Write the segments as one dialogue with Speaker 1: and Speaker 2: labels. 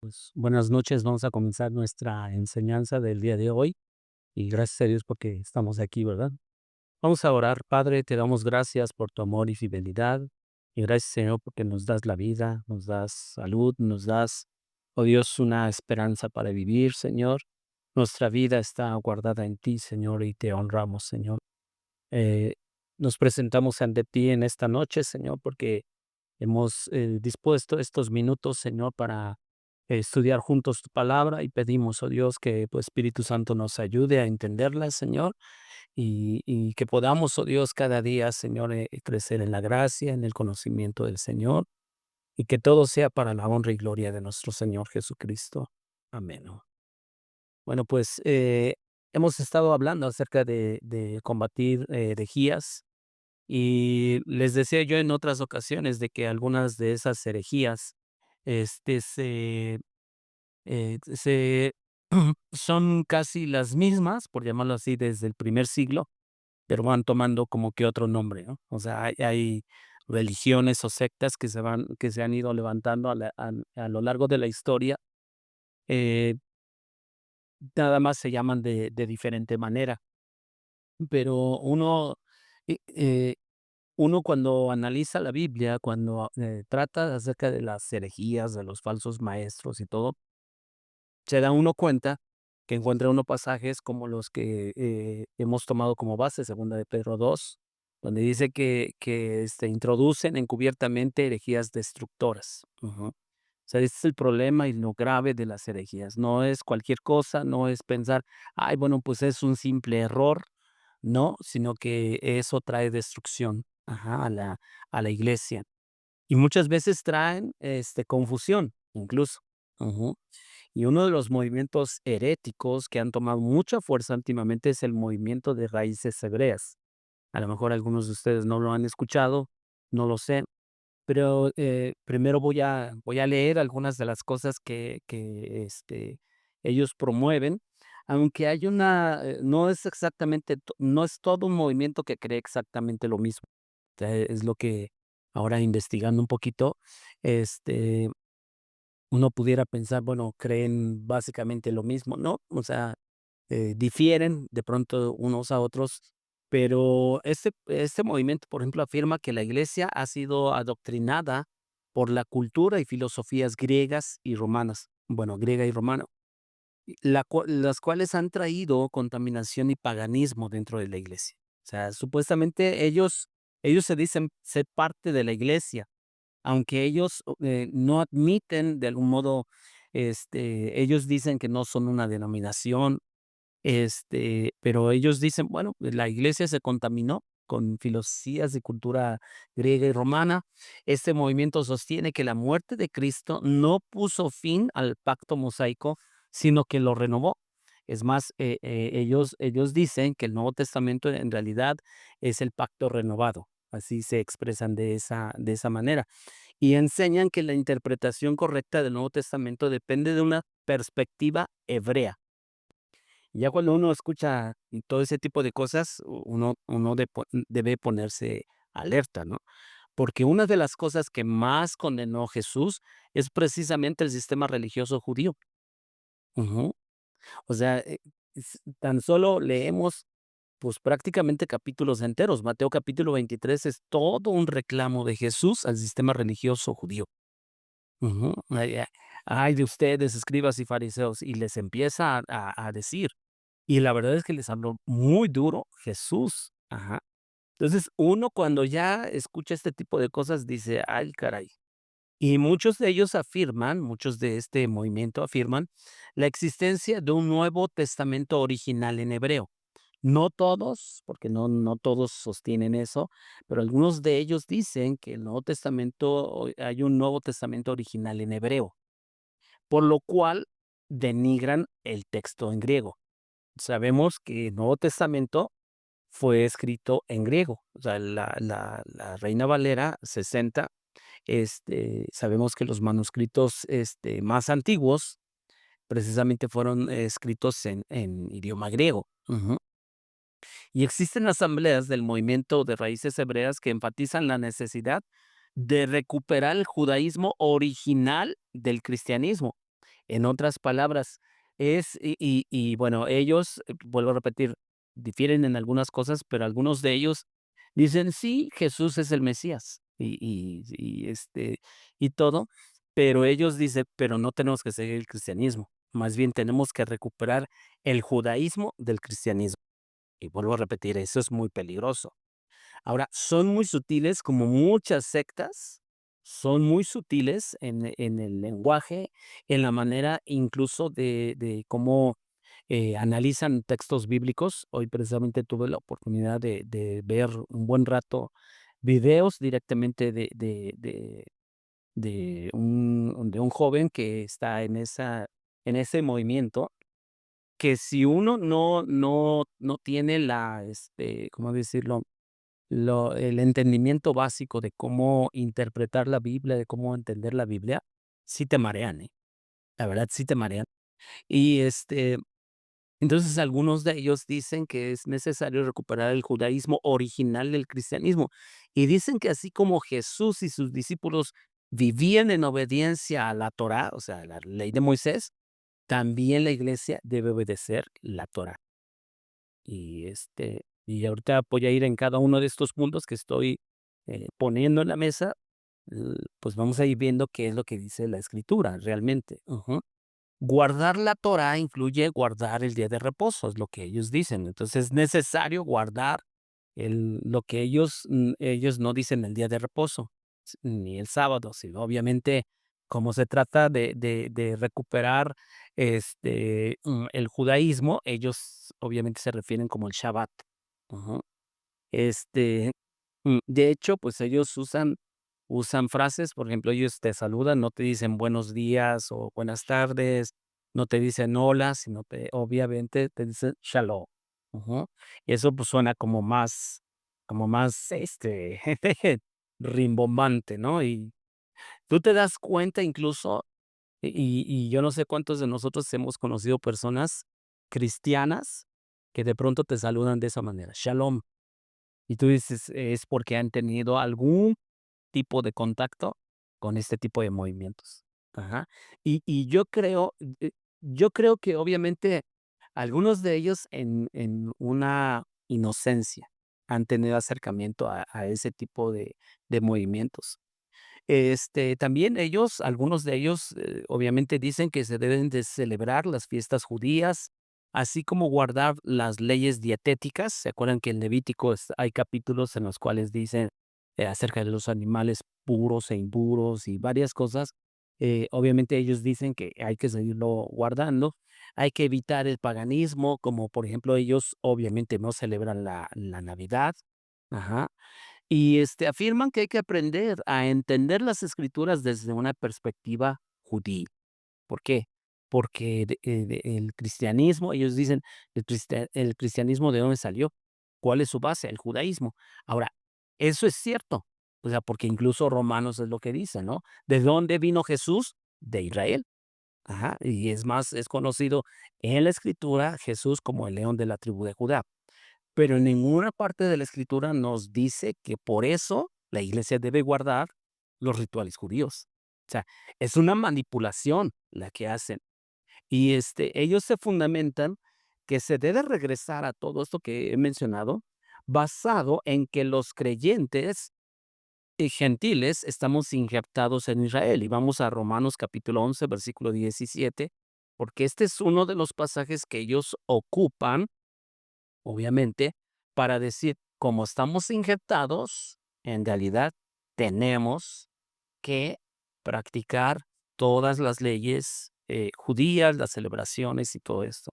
Speaker 1: Pues, buenas noches, vamos a comenzar nuestra enseñanza del día de hoy y gracias a Dios porque estamos aquí, ¿verdad? Vamos a orar. Padre, te damos gracias por tu amor y fidelidad y gracias, Señor, porque nos das la vida, nos das salud, nos das, oh Dios, una esperanza para vivir, Señor. Nuestra vida está guardada en ti, Señor, y te honramos, Señor. Eh, Nos presentamos ante ti en esta noche, Señor, porque hemos dispuesto estos minutos, Señor, para estudiar juntos tu palabra y pedimos, oh Dios, que tu Espíritu Santo nos ayude a entenderla, Señor, y que podamos, oh Dios, cada día, Señor, crecer en la gracia, en el conocimiento del Señor, y que todo sea para la honra y gloria de nuestro Señor Jesucristo. Amén. Bueno, pues hemos estado hablando acerca de combatir herejías y les decía yo en otras ocasiones de que algunas de esas herejías, este, se son casi las mismas, por llamarlo así, desde el primer siglo, pero van tomando como que otro nombre, ¿no? O sea, hay religiones o sectas que se han ido levantando a lo largo de la historia, eh, nada más se llaman de diferente manera, pero eh, eh, uno cuando analiza la Biblia, cuando, trata acerca de las herejías, de los falsos maestros y todo, se da uno cuenta que encuentra uno pasajes como los que, hemos tomado como base, segunda de Pedro 2, donde dice que introducen encubiertamente herejías destructoras. Ujú. O sea, ese es el problema y lo grave de las herejías. No es cualquier cosa, no es pensar: "Ay, bueno, pues es un simple error", no, sino que eso trae destrucción, a la iglesia. Y muchas veces traen, confusión, incluso. Ujú. Y uno de los movimientos heréticos que han tomado mucha fuerza últimamente es el movimiento de raíces hebreas. A lo mejor algunos de ustedes no lo han escuchado, no lo sé, pero, primero voy a leer algunas de las cosas que ellos promueven, aunque hay no es exactamente no es todo un movimiento que cree exactamente lo mismo. Es lo que ahora investigando un poquito, este, uno pudiera pensar, bueno, creen básicamente lo mismo, ¿no? O sea, difieren de pronto unos a otros, pero este movimiento, por ejemplo, afirma que la iglesia ha sido adoctrinada por la cultura y filosofías griegas y romanas, bueno, griega y romana, las cuales han traído contaminación y paganismo dentro de la iglesia. O sea, supuestamente ellos se dicen ser parte de la iglesia, aunque ellos, no admiten de algún modo, ellos dicen que no son una denominación, pero ellos dicen, bueno, la iglesia se contaminó con filosofías de cultura griega y romana. Este movimiento sostiene que la muerte de Cristo no puso fin al pacto mosaico, sino que lo renovó. Es más, ellos dicen que el Nuevo Testamento en realidad es el pacto renovado. Así se expresan de esa manera. Y enseñan que la interpretación correcta del Nuevo Testamento depende de una perspectiva hebrea. Ya cuando uno escucha todo ese tipo de cosas, uno debe ponerse alerta, ¿no? Porque una de las cosas que más condenó Jesús es precisamente el sistema religioso judío. Ujú. O sea, tan solo leemos, pues, prácticamente capítulos enteros. Mateo capítulo 23 es todo un reclamo de Jesús al sistema religioso judío. Ujú. Ay de ustedes, escribas y fariseos, y les empieza a decir. Y la verdad es que les habló muy duro Jesús. Ajá. Entonces, uno cuando ya escucha este tipo de cosas dice: "Ay, caray". Y muchos de ellos afirman, muchos de este movimiento afirman la existencia de un Nuevo Testamento original en hebreo. No todos, porque no todos sostienen eso, pero algunos de ellos dicen que el Nuevo Testamento, hay un Nuevo Testamento original en hebreo, por lo cual denigran el texto en griego. Sabemos que el Nuevo Testamento fue escrito en griego, o sea, la Reina Valera 60, sabemos que los manuscritos, más antiguos precisamente fueron escritos en idioma griego. Ujú. Y existen asambleas del movimiento de raíces hebreas que enfatizan la necesidad de recuperar el judaísmo original del cristianismo. En otras palabras, bueno, ellos, vuelvo a repetir, difieren en algunas cosas, pero algunos de ellos dicen: "Sí, Jesús es el Mesías", y todo, pero ellos dicen: "Pero no tenemos que seguir el cristianismo, más bien tenemos que recuperar el judaísmo del cristianismo". Y vuelvo a repetir, eso es muy peligroso. Ahora, son muy sutiles, como muchas sectas, son muy sutiles en el lenguaje, en la manera incluso de cómo, analizan textos bíblicos. Hoy precisamente tuve la oportunidad de ver un buen rato videos directamente de un joven que está en ese movimiento, que si uno no tiene ¿cómo decirlo? El entendimiento básico de cómo interpretar la Biblia, de cómo entender la Biblia, sí te marean, ¿eh? La verdad, sí te marean. Y, entonces, algunos de ellos dicen que es necesario recuperar el judaísmo original del cristianismo, y dicen que así como Jesús y sus discípulos vivían en obediencia a la Torá, o sea, la ley de Moisés, también la iglesia debe obedecer la Torá. Y ahorita voy a ir en cada uno de estos puntos que estoy, poniendo en la mesa, pues vamos a ir viendo qué es lo que dice la Escritura realmente. Ujú. Guardar la Torá incluye guardar el día de reposo, es lo que ellos dicen. Entonces, es necesario guardar lo que ellos no dicen el día de reposo, ni el sábado, sino obviamente, como se trata de recuperar, el judaísmo, ellos obviamente se refieren como el Shabbat. Ujú. Este, de hecho, pues ellos usan frases, por ejemplo, ellos te saludan, no te dicen buenos días o buenas tardes, no te dicen hola, sino obviamente te dicen shalom. Ujú. Y eso, pues, suena como más, rimbombante, ¿no? Y tú te das cuenta incluso, y yo no sé cuántos de nosotros hemos conocido personas cristianas que de pronto te saludan de esa manera, shalom. Y tú dices, es porque han tenido algún tipo de contacto con este tipo de movimientos. Ajá. Y yo creo que obviamente algunos de ellos en una inocencia han tenido acercamiento a ese tipo de movimientos. También algunos de ellos, obviamente dicen que se deben de celebrar las fiestas judías, así como guardar las leyes dietéticas. ¿Se acuerdan que en Levítico hay capítulos en los cuales dicen acerca de los animales puros e impuros y varias cosas? Obviamente ellos dicen que hay que seguirlo guardando. Hay que evitar el paganismo, como por ejemplo ellos obviamente no celebran la Navidad. Ajá. Y, afirman que hay que aprender a entender las Escrituras desde una perspectiva judía. ¿Por qué? Porque el cristianismo, ellos dicen, el cristianismo, ¿de dónde salió? ¿Cuál es su base? El judaísmo. Ahora, eso es cierto, o sea, porque incluso Romanos es lo que dice, ¿no? ¿De dónde vino Jesús? De Israel. Ajá, y es más, es conocido en la Escritura Jesús como el león de la tribu de Judá. Pero en ninguna parte de la Escritura nos dice que por eso la iglesia debe guardar los rituales judíos. O sea, es una manipulación la que hacen. Y, ellos se fundamentan que se debe regresar a todo esto que he mencionado, basado en que los creyentes y gentiles estamos injertados en Israel. Y vamos a Romanos capítulo 11 versículo 17, porque este es uno de los pasajes que ellos ocupan obviamente, para decir, como estamos injertados, en realidad tenemos que practicar todas las leyes judías, las celebraciones y todo esto.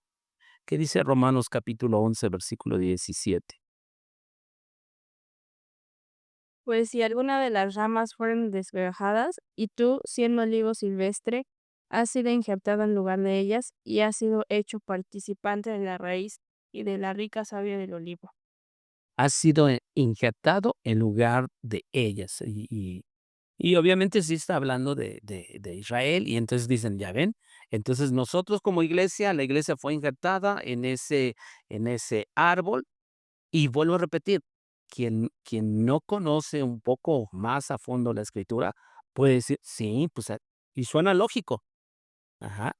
Speaker 1: ¿Qué dice Romanos capítulo 11 versículo 17?
Speaker 2: Pues si alguna de las ramas fueron desgajadas, y tú, siendo olivo silvestre, has sido injertado en lugar de ellas, y has sido hecho participante de la raíz y de la rica savia del olivo.
Speaker 1: Ha sido injertado en lugar de ellas. Y obviamente sí está hablando de Israel, y entonces dicen, ¿ya ven? Entonces nosotros como iglesia, la iglesia fue injertada en ese árbol. Y vuelvo a repetir, quien no conoce un poco más a fondo la escritura, puede decir, sí, pues, y suena lógico. Ajá.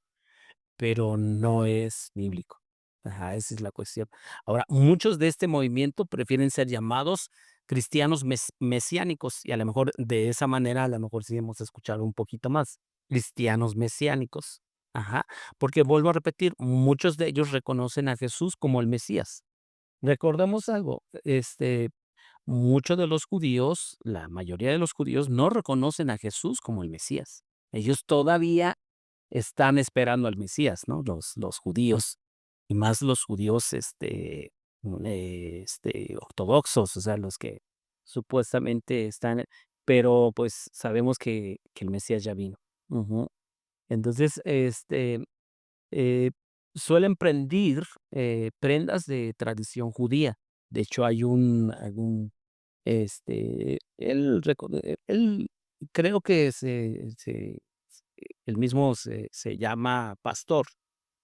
Speaker 1: pero no es bíblico. Ajá, esa es la cuestión. Ahora, muchos de este movimiento prefieren ser llamados cristianos mesiánicos, y a lo mejor de esa manera, a lo mejor sí hemos escuchado un poquito más, cristianos mesiánicos. Ajá, porque vuelvo a repetir, muchos de ellos reconocen a Jesús como el Mesías. Recordemos algo, muchos de los judíos, la mayoría de los judíos no reconocen a Jesús como el Mesías. Ellos todavía están esperando al Mesías, ¿no? Los judíos, y más los judíos, ortodoxos, o sea, los que supuestamente están, pero pues sabemos que el Mesías ya vino. Ujú. Entonces, eh, suelen prendir prendas de tradición judía. De hecho, hay él creo que él mismo se llama pastor,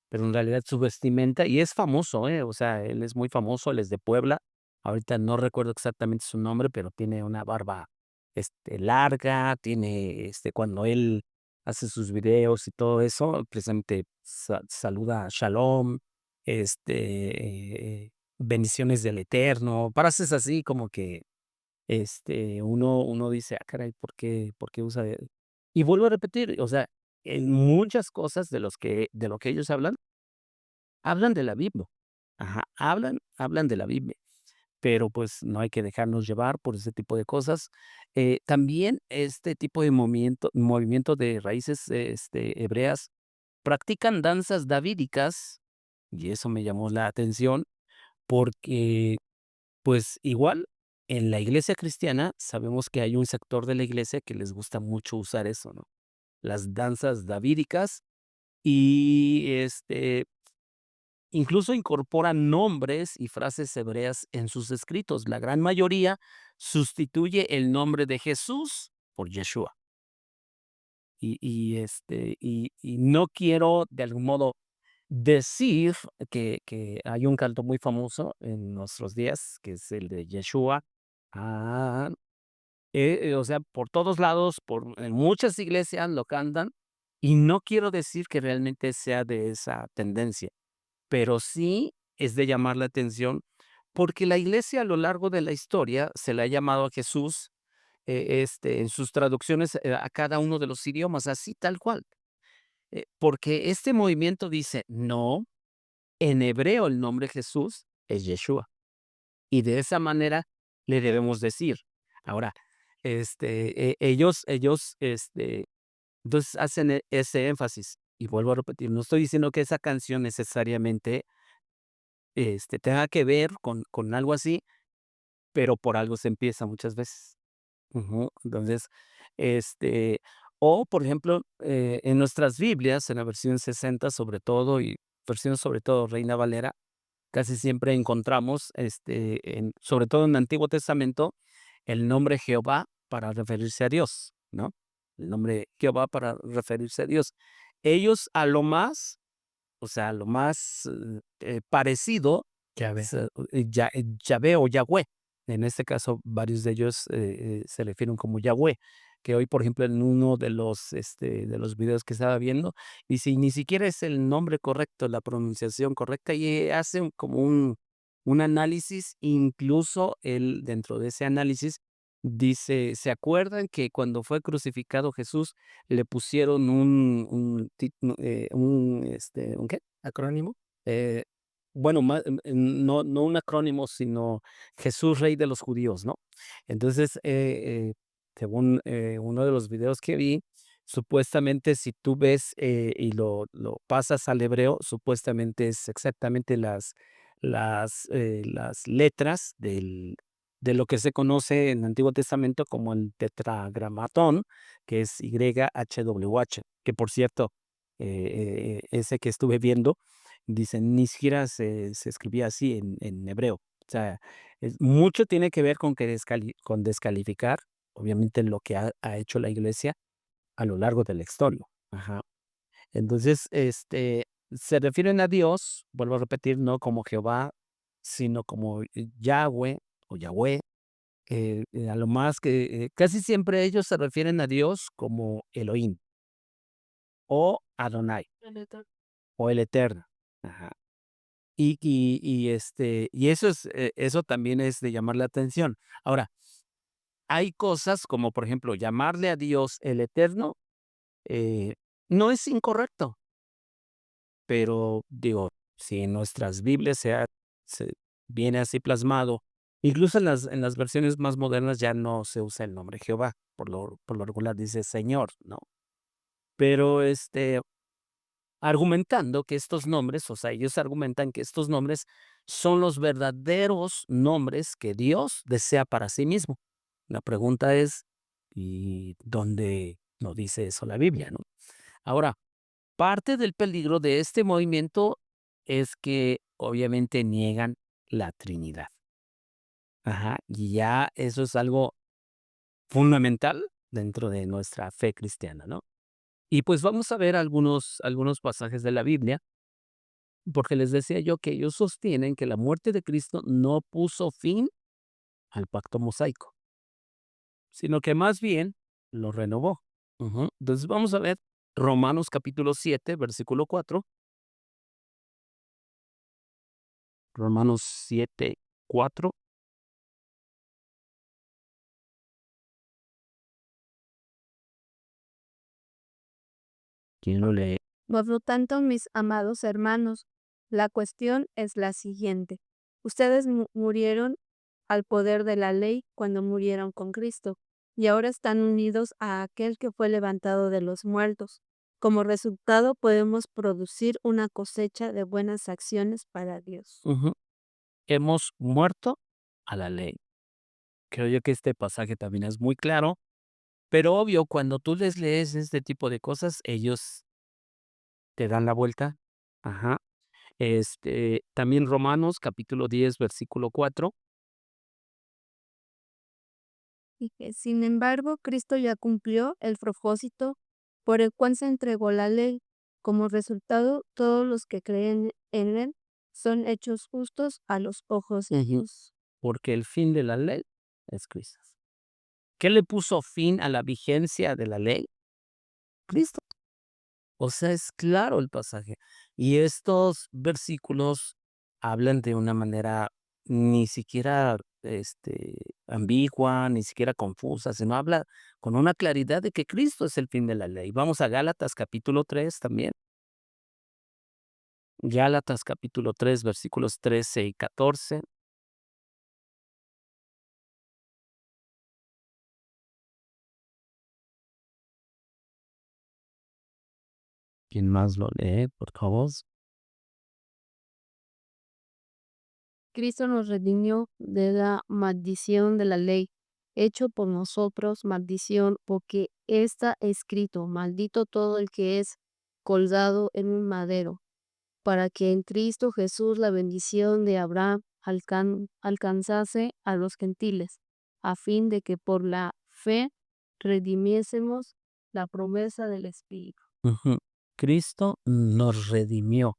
Speaker 1: pero en realidad su vestimenta y es famoso, o sea, él es muy famoso, él es de Puebla. Ahorita no recuerdo exactamente su nombre, pero tiene una barba, larga, tiene, cuando él hace sus videos y todo eso, precisamente saluda a Shalom, bendiciones del Eterno, frases así como que, uno dice: "Ah, caray, ¿por qué usa?". Y vuelvo a repetir, o sea, en muchas cosas de lo que ellos hablan de la Biblia. Ajá, hablan de la Biblia, pero, pues, no hay que dejarnos llevar por ese tipo de cosas. También este tipo de movimiento de raíces, hebreas, practican danzas davídicas, y eso me llamó la atención, porque, pues, igual en la iglesia cristiana sabemos que hay un sector de la iglesia que les gusta mucho usar eso, ¿no? Las danzas davídicas y, incluso incorporan nombres y frases hebreas en sus escritos. La gran mayoría sustituye el nombre de Jesús por Yeshua. Y no quiero de algún modo decir que hay un canto muy famoso en nuestros días, que es el de Yeshua. Ah, o sea, por todos lados, en muchas iglesias lo cantan, y no quiero decir que realmente sea de esa tendencia, pero sí es de llamar la atención, porque la iglesia a lo largo de la historia se le ha llamado a Jesús, en sus traducciones, a cada uno de los idiomas, así tal cual. Porque este movimiento dice: "No, en hebreo el nombre Jesús es Yeshua, y de esa manera le debemos decir". Ahora, ellos, entonces hacen ese énfasis, y vuelvo a repetir, no estoy diciendo que esa canción necesariamente tenga que ver con algo así, pero por algo se empieza muchas veces. Ujú. Entonces, este, o por ejemplo, en nuestras Biblias, en la versión 60 sobre todo, y versión sobre todo Reina Valera, casi siempre encontramos, sobre todo en el Antiguo Testamento, el nombre Jehová para referirse a Dios, ¿no? El nombre Jehová para referirse a Dios. Ellos a lo más, o sea, lo más, parecido,
Speaker 3: Ya ve.
Speaker 1: Yahvé o Yahweh. En este caso, varios de ellos, se refieren como Yahweh, que hoy, por ejemplo, en uno de los videos que estaba viendo, dice: "Y ni siquiera es el nombre correcto, la pronunciación correcta", y hace como un análisis, incluso él, dentro de ese análisis, dice: "¿Se acuerdan que cuando fue crucificado Jesús le pusieron un qué?
Speaker 3: ¿Acrónimo?
Speaker 1: Eh, bueno, no un acrónimo, sino Jesús, Rey de los Judíos, ¿no? Entonces, según, uno de los videos que vi, supuestamente, si tú ves, y lo pasas al hebreo, supuestamente es exactamente las letras de lo que se conoce en el Antiguo Testamento como el Tetragramatón, que es YHWH, que por cierto, ese que estuve viendo, dicen, ni siquiera se escribía así en hebreo. O sea, mucho tiene que ver con que con descalificar, obviamente, lo que ha hecho la iglesia a lo largo de la historia. Ajá. Entonces, se refieren a Dios, vuelvo a repetir, no como Jehová, sino como Yahweh o Yahweh. A lo más que casi siempre ellos se refieren a Dios como Elohim o Adonai. o el Eterno. Ajá. Y eso eso también es de llamar la atención. Ahora, hay cosas como, por ejemplo, llamarle a Dios el Eterno, eh, no es incorrecto, pero digo, si en nuestras Biblias se viene así plasmado, incluso en las versiones más modernas ya no se usa el nombre Jehová, por lo regular dice Señor, ¿no? Pero, argumentando que estos nombres, o sea, ellos argumentan que estos nombres son los verdaderos nombres que Dios desea para sí mismo. La pregunta es, ¿y dónde no dice eso la Biblia, no? Ahora, parte del peligro de este movimiento es que obviamente niegan la Trinidad. Ajá, y ya eso es algo fundamental dentro de nuestra fe cristiana, ¿no? Y pues vamos a ver algunos pasajes de la Biblia. Porque les decía yo que ellos sostienen que la muerte de Cristo no puso fin al pacto mosaico, sino que más bien lo renovó. Ujú. Entonces vamos a ver Romanos capítulo 7, versículo 4. Romanos 7, 4. ¿Quién lo lee?
Speaker 2: Por lo tanto, mis amados hermanos, la cuestión es la siguiente. Ustedes murieron al poder de la ley cuando murieron con Cristo, y ahora están unidos a aquel que fue levantado de los muertos. Como resultado, podemos producir una cosecha de buenas acciones para Dios.
Speaker 1: Ujú. Hemos muerto a la ley. Creo yo que este pasaje también es muy claro, pero obvio, cuando tú les lees este tipo de cosas, ellos te dan la vuelta. Ajá. También Romanos capítulo 10 versículo 4.
Speaker 2: Y que, sin embargo, Cristo ya cumplió el propósito por el cual se entregó la ley. Como resultado, todos los que creen en él son hechos justos a los ojos de
Speaker 1: Ujú.
Speaker 2: Dios.
Speaker 1: Porque el fin de la ley es Cristo. ¿Qué le puso fin a la vigencia de la ley? Cristo. O sea, es claro el pasaje. Y estos versículos hablan de una manera ni siquiera ambigua, ni siquiera confusa, sino habla con una claridad de que Cristo es el fin de la ley. Vamos a Gálatas capítulo 3 también. Gálatas capítulo 3 versículos 13 y 14. ¿Quién más lo lee, por favor?
Speaker 2: Cristo nos redimió de la maldición de la ley, hecho por nosotros maldición, porque está escrito, maldito todo el que es colgado en un madero, para que en Cristo Jesús la bendición de Abraham alcanzase a los gentiles, a fin de que por la fe redimiésemos la promesa del Espíritu.
Speaker 1: Ujú. Cristo nos redimió.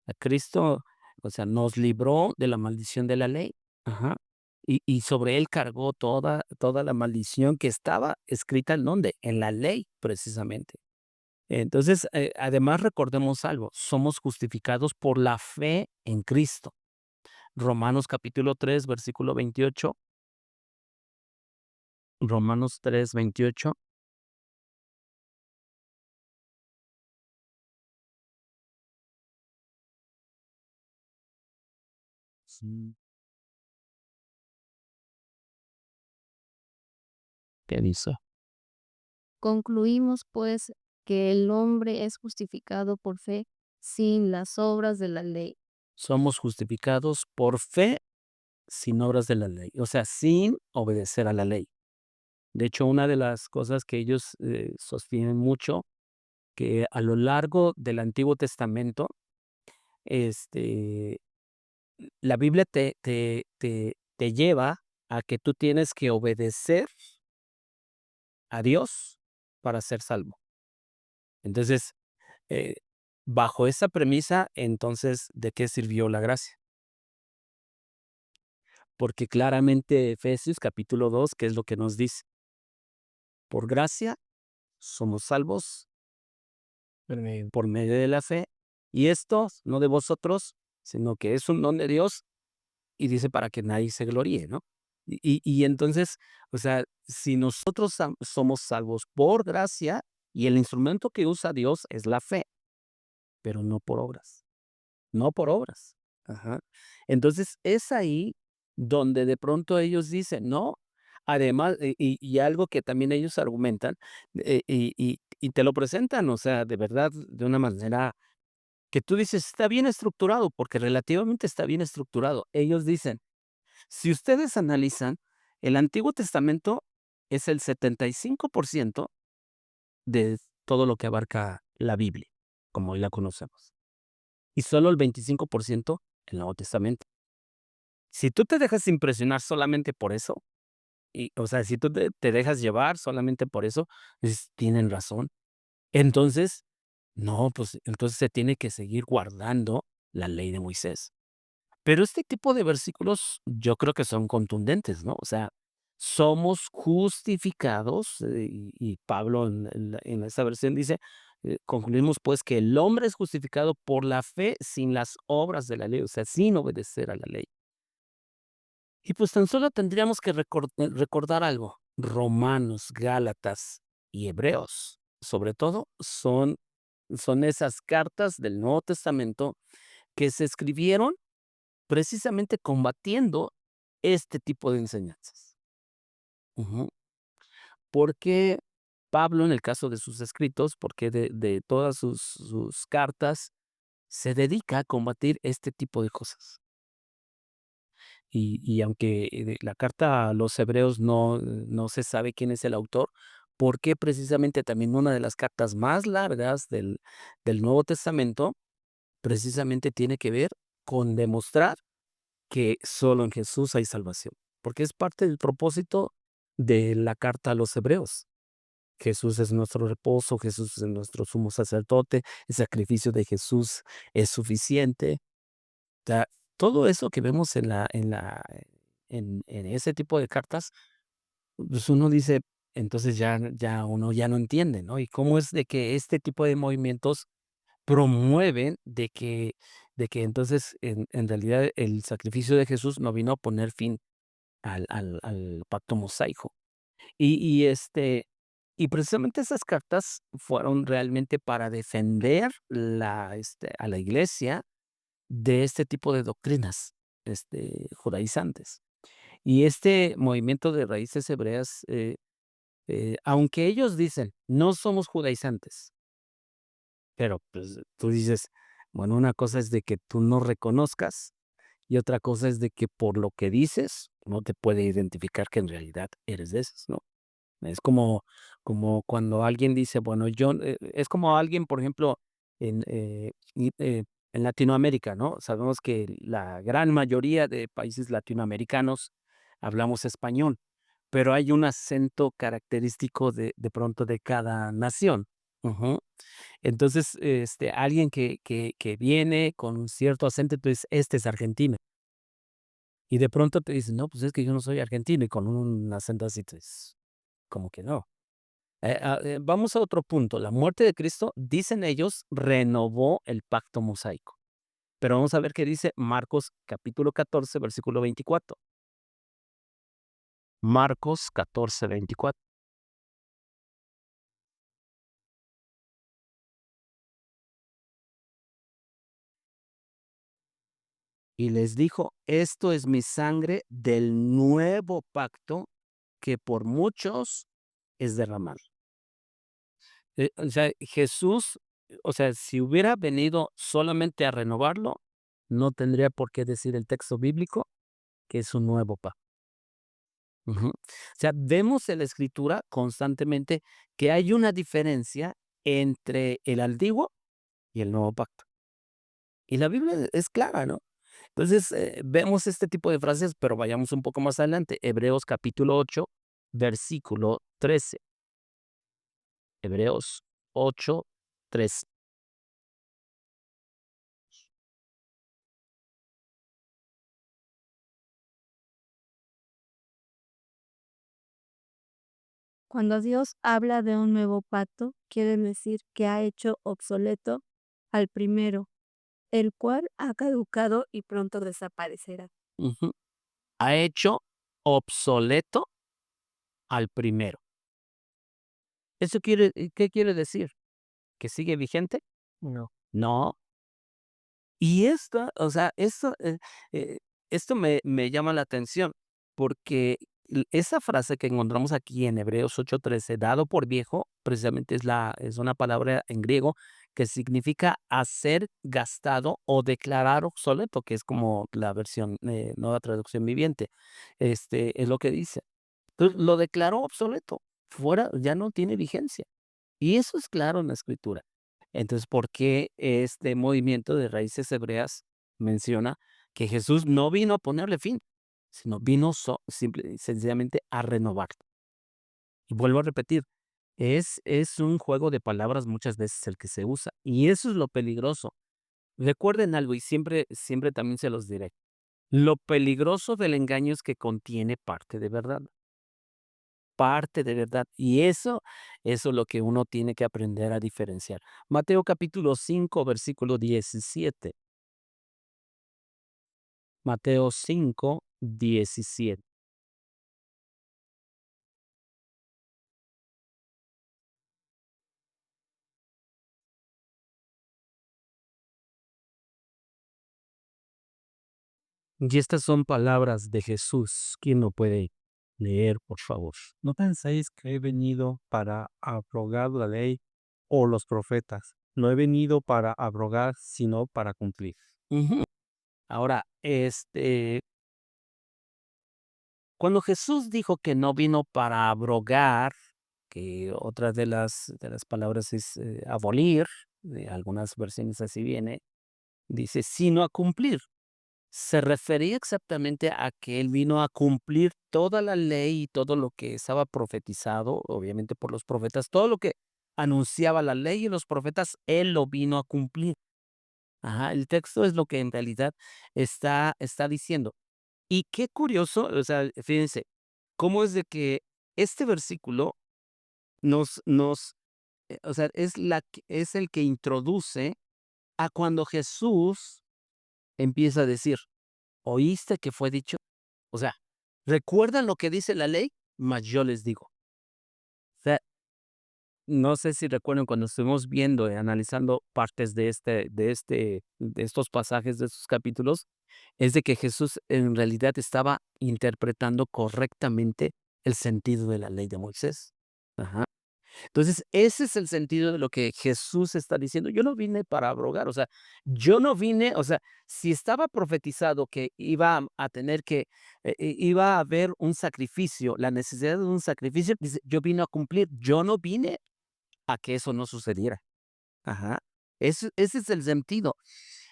Speaker 1: A Cristo, o sea, nos libró de la maldición de la ley. Ajá. Y sobre él cargó toda la maldición que estaba escrita en dónde, en la ley, precisamente. Entonces, además recordemos algo, somos justificados por la fe en Cristo. Romanos capítulo 3 versículo 28. Romanos 3 28. Sí. ¿Qué dice?
Speaker 2: Concluimos, pues, que el hombre es justificado por fe sin las obras de la ley.
Speaker 1: Somos justificados por fe sin obras de la ley, o sea, sin obedecer a la ley. De hecho, una de las cosas que ellos sostienen mucho, que a lo largo del Antiguo Testamento, este, la Biblia te lleva a que tú tienes que obedecer a Dios para ser salvo. Entonces, eh, bajo esa premisa, entonces, ¿de qué sirvió la gracia? Porque claramente Efesios capítulo 2, ¿qué es lo que nos dice? Por gracia somos salvos por medio de la fe, y esto no de vosotros, sino que es un don de Dios, y dice para que nadie se gloríe, ¿no? Y entonces, o sea, si nosotros somos salvos por gracia, y el instrumento que usa Dios es la fe, pero no por obras, no por obras. Ajá. Entonces, es ahí donde de pronto ellos dicen, no, además, y algo que también ellos argumentan, y te lo presentan, o sea, de verdad, de una manera que tú dices, está bien estructurado, porque relativamente está bien estructurado. Ellos dicen, si ustedes analizan, el Antiguo Testamento es el 75% de todo lo que abarca la Biblia, como hoy la conocemos, y solo el 25% el Nuevo Testamento. Si tú te dejas impresionar solamente por eso, y, o sea, si tú te dejas llevar solamente por eso, dices, tienen razón. Entonces, no, pues entonces se tiene que seguir guardando la ley de Moisés. Pero este tipo de versículos yo creo que son contundentes, ¿no? O sea, somos justificados, y Pablo en esa versión dice, concluimos pues que el hombre es justificado por la fe sin las obras de la ley, o sea, sin obedecer a la ley. Y pues tan solo tendríamos que recordar algo. Romanos, Gálatas y Hebreos, sobre todo, son esas cartas del Nuevo Testamento que se escribieron precisamente combatiendo este tipo de enseñanzas. Ujú. Porque Pablo, en el caso de sus escritos, porque de todas sus cartas, se dedica a combatir este tipo de cosas. Y aunque la carta a los hebreos no se sabe quién es el autor, porque precisamente también una de las cartas más largas del Nuevo Testamento, precisamente tiene que ver con demostrar que solo en Jesús hay salvación, porque es parte del propósito de la carta a los hebreos. Jesús es nuestro reposo, Jesús es nuestro sumo sacerdote, el sacrificio de Jesús es suficiente. Sea, todo eso que vemos en ese tipo de cartas, pues uno dice, entonces ya uno ya no entiende, ¿no? Y cómo es de que este tipo de movimientos promueven de que entonces en realidad el sacrificio de Jesús no vino a poner fin al pacto mosaico. Y precisamente esas cartas fueron realmente para defender a la iglesia de este tipo de doctrinas, judaizantes. Y este movimiento de raíces hebreas, aunque ellos dicen: "No somos judaizantes", pero, pues, tú dices, bueno, una cosa es de que tú no reconozcas, y otra cosa es de que por lo que dices, no te puede identificar que en realidad eres de esos, ¿no? Es como cuando alguien dice, bueno, yo, es como alguien, por ejemplo, en Latinoamérica, ¿no? Sabemos que la gran mayoría de países latinoamericanos hablamos español, pero hay un acento característico de pronto de cada nación. Ujú. Entonces, alguien que viene con un cierto acento, entonces, este es argentino. Y de pronto te dicen: "No, pues es que yo no soy argentino", y con un acento así, entonces, como que no. Vamos a otro punto. La muerte de Cristo, dicen ellos, renovó el pacto mosaico. Pero vamos a ver qué dice Marcos capítulo 14, versículo 24. Marcos 14, 24. Y les dijo: "Esto es mi sangre del nuevo pacto que por muchos es derramada". O sea, Jesús, o sea, si hubiera venido solamente a renovarlo, no tendría por qué decir el texto bíblico que es un nuevo pacto. Ujú. O sea, vemos en la Escritura constantemente que hay una diferencia entre el antiguo y el nuevo pacto. Y la Biblia es clara, ¿no? Entonces, vemos este tipo de frases, pero vayamos un poco más adelante. Hebreos capítulo 8, versículo 13. Hebreos 8, 13.
Speaker 2: Cuando Dios habla de un nuevo pacto, quiere decir que ha hecho obsoleto al primero, el cual ha caducado y pronto desaparecerá.
Speaker 1: Ujú. Ha hecho obsoleto al primero. ¿Qué quiere decir? ¿Que sigue vigente?
Speaker 2: No.
Speaker 1: No. Y esto, o sea, eh, esto me llama la atención, porque esa frase que encontramos aquí en Hebreos 8:13, dado por viejo, precisamente es una palabra en griego que significa hacer gastado o declarar obsoleto, que es como la versión, nueva traducción viviente. Es lo que dice. Entonces, lo declaró obsoleto, fuera, ya no tiene vigencia. Y eso es claro en la escritura. Entonces, ¿por qué este movimiento de raíces hebreas menciona que Jesús no vino a ponerle fin, sino vino simple y sencillamente a renovar? Y vuelvo a repetir, es un juego de palabras muchas veces el que se usa, y eso es lo peligroso. Recuerden algo, y siempre también se los diré. Lo peligroso del engaño es que contiene parte de verdad. Parte de verdad. Y eso es lo que uno tiene que aprender a diferenciar. Mateo capítulo 5 versículo 17. Mateo 5:17. Y estas son palabras de Jesús. ¿Quién lo puede leer, por favor?
Speaker 3: No penséis que he venido para abrogar la ley o los profetas. No he venido para abrogar, sino para cumplir.
Speaker 1: Ujú. Ahora, cuando Jesús dijo que no vino para abrogar, que otra de las palabras es abolir, de algunas versiones así viene, dice, sino a cumplir. Se refería exactamente a que él vino a cumplir toda la ley y todo lo que estaba profetizado, obviamente por los profetas, todo lo que anunciaba la ley y los profetas, él lo vino a cumplir. Ajá, el texto es lo que en realidad está diciendo. Y qué curioso, o sea, fíjense, cómo es de que este versículo o sea, es el que introduce a cuando Jesús empieza a decir, ¿oíste que fue dicho? O sea, ¿recuerdan lo que dice la ley? Mas yo les digo. O sea, no sé si recuerdan cuando estuvimos viendo y analizando partes de estos pasajes, de estos capítulos, es de que Jesús en realidad estaba interpretando correctamente el sentido de la ley de Moisés. Ajá. Entonces, ese es el sentido de lo que Jesús está diciendo. Yo no vine para abrogar, o sea, yo no vine, o sea, si estaba profetizado que iba a tener que, iba a haber un sacrificio, la necesidad de un sacrificio, dice, yo vine a cumplir, yo no vine a que eso no sucediera. Ajá. Ese es el sentido.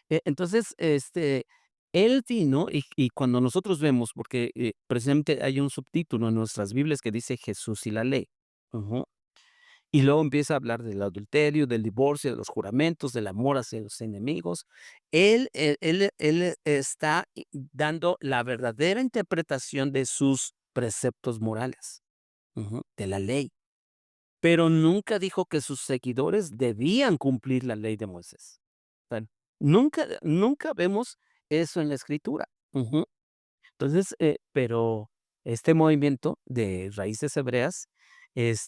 Speaker 1: Entonces, él vino y cuando nosotros vemos, porque precisamente hay un subtítulo en nuestras Biblias que dice Jesús y la ley. Ujú. Y luego empieza a hablar del adulterio, del divorcio, de los juramentos, del amor hacia los enemigos. Él está dando la verdadera interpretación de sus preceptos morales, ujú, de la ley, pero nunca dijo que sus seguidores debían cumplir la ley de Moisés. O sea, nunca vemos eso en la escritura. Ujú. Entonces, pero este movimiento de raíces hebreas,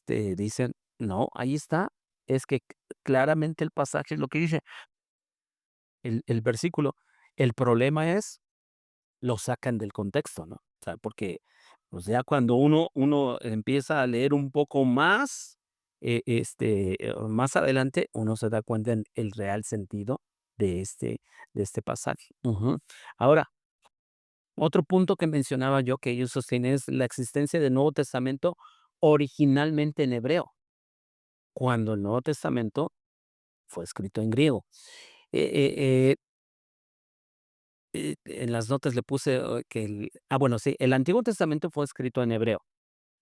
Speaker 1: dicen, no, ahí está, es que claramente el pasaje es lo que dice, el versículo, el problema es, lo sacan del contexto, ¿no? O sea, porque, pues ya cuando uno empieza a leer un poco más, más adelante, uno se da cuenta en el real sentido de este pasaje. Ujú. Ahora, otro punto que mencionaba yo que ellos sostienen es la existencia del Nuevo Testamento originalmente en hebreo, cuando el Nuevo Testamento fue escrito en griego. Eh, en las notas le puse que bueno, sí, el Antiguo Testamento fue escrito en hebreo,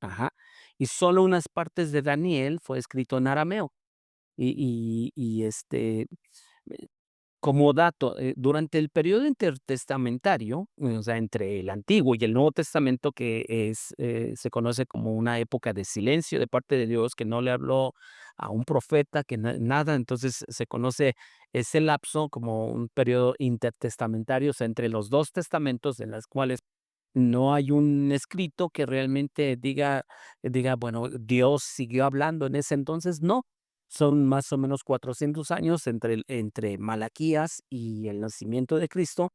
Speaker 1: ajá, y solo unas partes de Daniel fue escrito en arameo. Y, y, y Como dato, durante el periodo intertestamentario, o sea, entre el Antiguo y el Nuevo Testamento, que se conoce como una época de silencio de parte de Dios, que no le habló a un profeta, que nada, entonces se conoce ese lapso como un periodo intertestamentario, o sea, entre los dos testamentos, en las cuales no hay un escrito que realmente diga, bueno, Dios siguió hablando en ese entonces, no. Son más o menos 400 años entre Malaquías y el nacimiento de Cristo.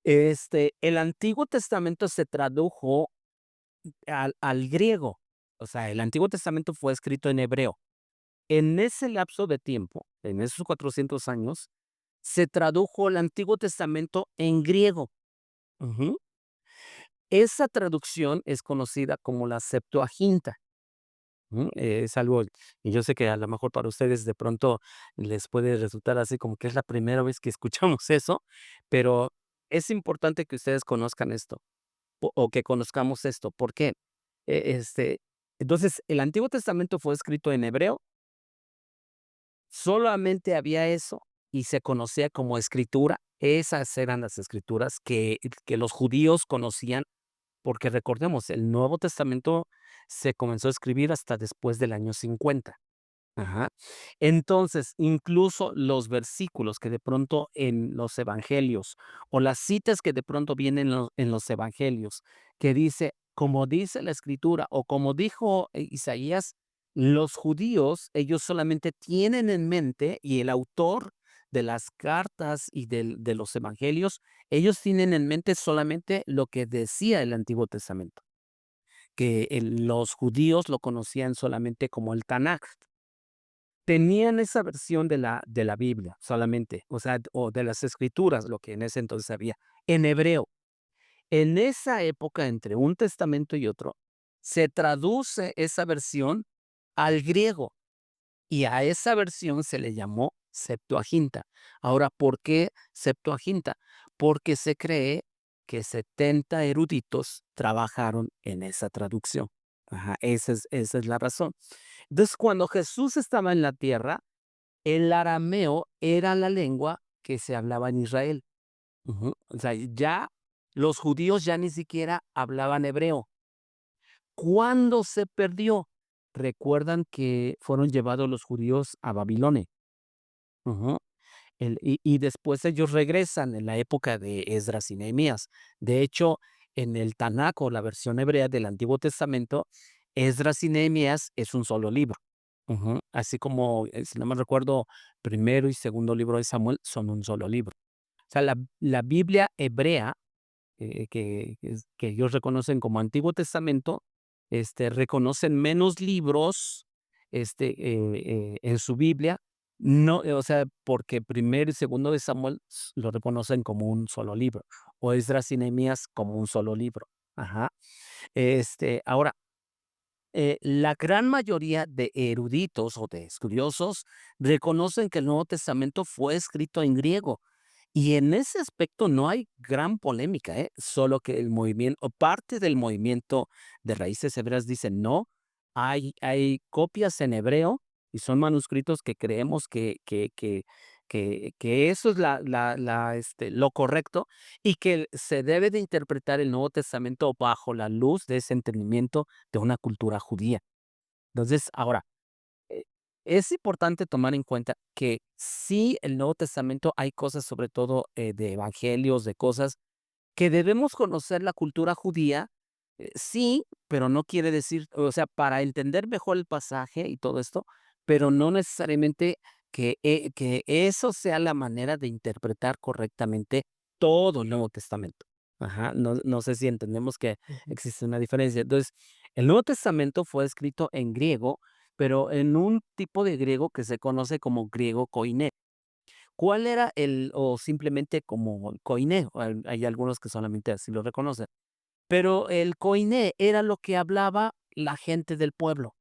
Speaker 1: El Antiguo Testamento se tradujo al griego, o sea, el Antiguo Testamento fue escrito en hebreo. En ese lapso de tiempo, en esos 400 años, se tradujo el Antiguo Testamento en griego. Ujú. Esa traducción es conocida como la Septuaginta. Es algo, y yo sé que a lo mejor para ustedes de pronto les puede resultar así como que es la primera vez que escuchamos eso, pero es importante que ustedes conozcan esto, o que conozcamos esto. ¿Por qué? Entonces, el Antiguo Testamento fue escrito en hebreo, solamente había eso y se conocía como escritura. Esas eran las escrituras que los judíos conocían, porque recordemos, el Nuevo Testamento se comenzó a escribir hasta después del año 50. Ajá. Entonces, incluso los versículos que de pronto en los evangelios, o las citas que de pronto vienen en los evangelios, que dice, como dice la escritura, o como dijo Isaías, los judíos, ellos solamente tienen en mente, y el autor de las cartas y de los evangelios, ellos tienen en mente solamente lo que decía el Antiguo Testamento, que los judíos lo conocían solamente como el Tanaj. Tenían esa versión de la Biblia solamente, o sea, o de las Escrituras, lo que en ese entonces había, en hebreo. En esa época, entre un testamento y otro, se traduce esa versión al griego, y a esa versión se le llamó Septuaginta. Ahora, ¿por qué Septuaginta? Porque se cree que 70 eruditos trabajaron en esa traducción. Ajá, esa es la razón. Entonces, cuando Jesús estaba en la tierra, el arameo era la lengua que se hablaba en Israel. Ujú. O sea, ya los judíos ya ni siquiera hablaban hebreo. ¿Cuándo se perdió? Recuerdan que fueron llevados los judíos a Babilonia. Ujú. Y después ellos regresan en la época de Esdras y Nehemías. De hecho, en el Tanaj, o la versión hebrea del Antiguo Testamento, Esdras y Nehemías es un solo libro. Ujú. Así como, si no me recuerdo, primero y segundo libro de Samuel son un solo libro. O sea, la Biblia hebrea, que ellos reconocen como Antiguo Testamento, reconocen menos libros, en su Biblia, no, o sea, porque primero y segundo de Samuel lo reconocen como un solo libro, o Esdras y Nehemías como un solo libro. Ajá. Ahora, la gran mayoría de eruditos o de estudiosos reconocen que el Nuevo Testamento fue escrito en griego, y en ese aspecto no hay gran polémica, ¿eh? Solo que el movimiento, o parte del movimiento de raíces hebreas dice no, hay copias en hebreo y son manuscritos que creemos que eso es lo correcto, y que se debe de interpretar el Nuevo Testamento bajo la luz de ese entendimiento de una cultura judía. Entonces, ahora, eh, es importante tomar en cuenta que sí, el Nuevo Testamento hay cosas, sobre todo, de evangelios, de cosas que debemos conocer la cultura judía, sí, pero no quiere decir, o sea, para entender mejor el pasaje y todo esto, pero no necesariamente que eso sea la manera de interpretar correctamente todo el Nuevo Testamento. Ajá, no sé si entendemos que
Speaker 3: Ujú.
Speaker 1: existe una diferencia. Entonces, el Nuevo Testamento fue escrito en griego, pero en un tipo de griego que se conoce como griego koiné. ¿Cuál era o simplemente como koiné? Hay algunos que solamente así lo reconocen, pero el koiné era lo que hablaba la gente del pueblo.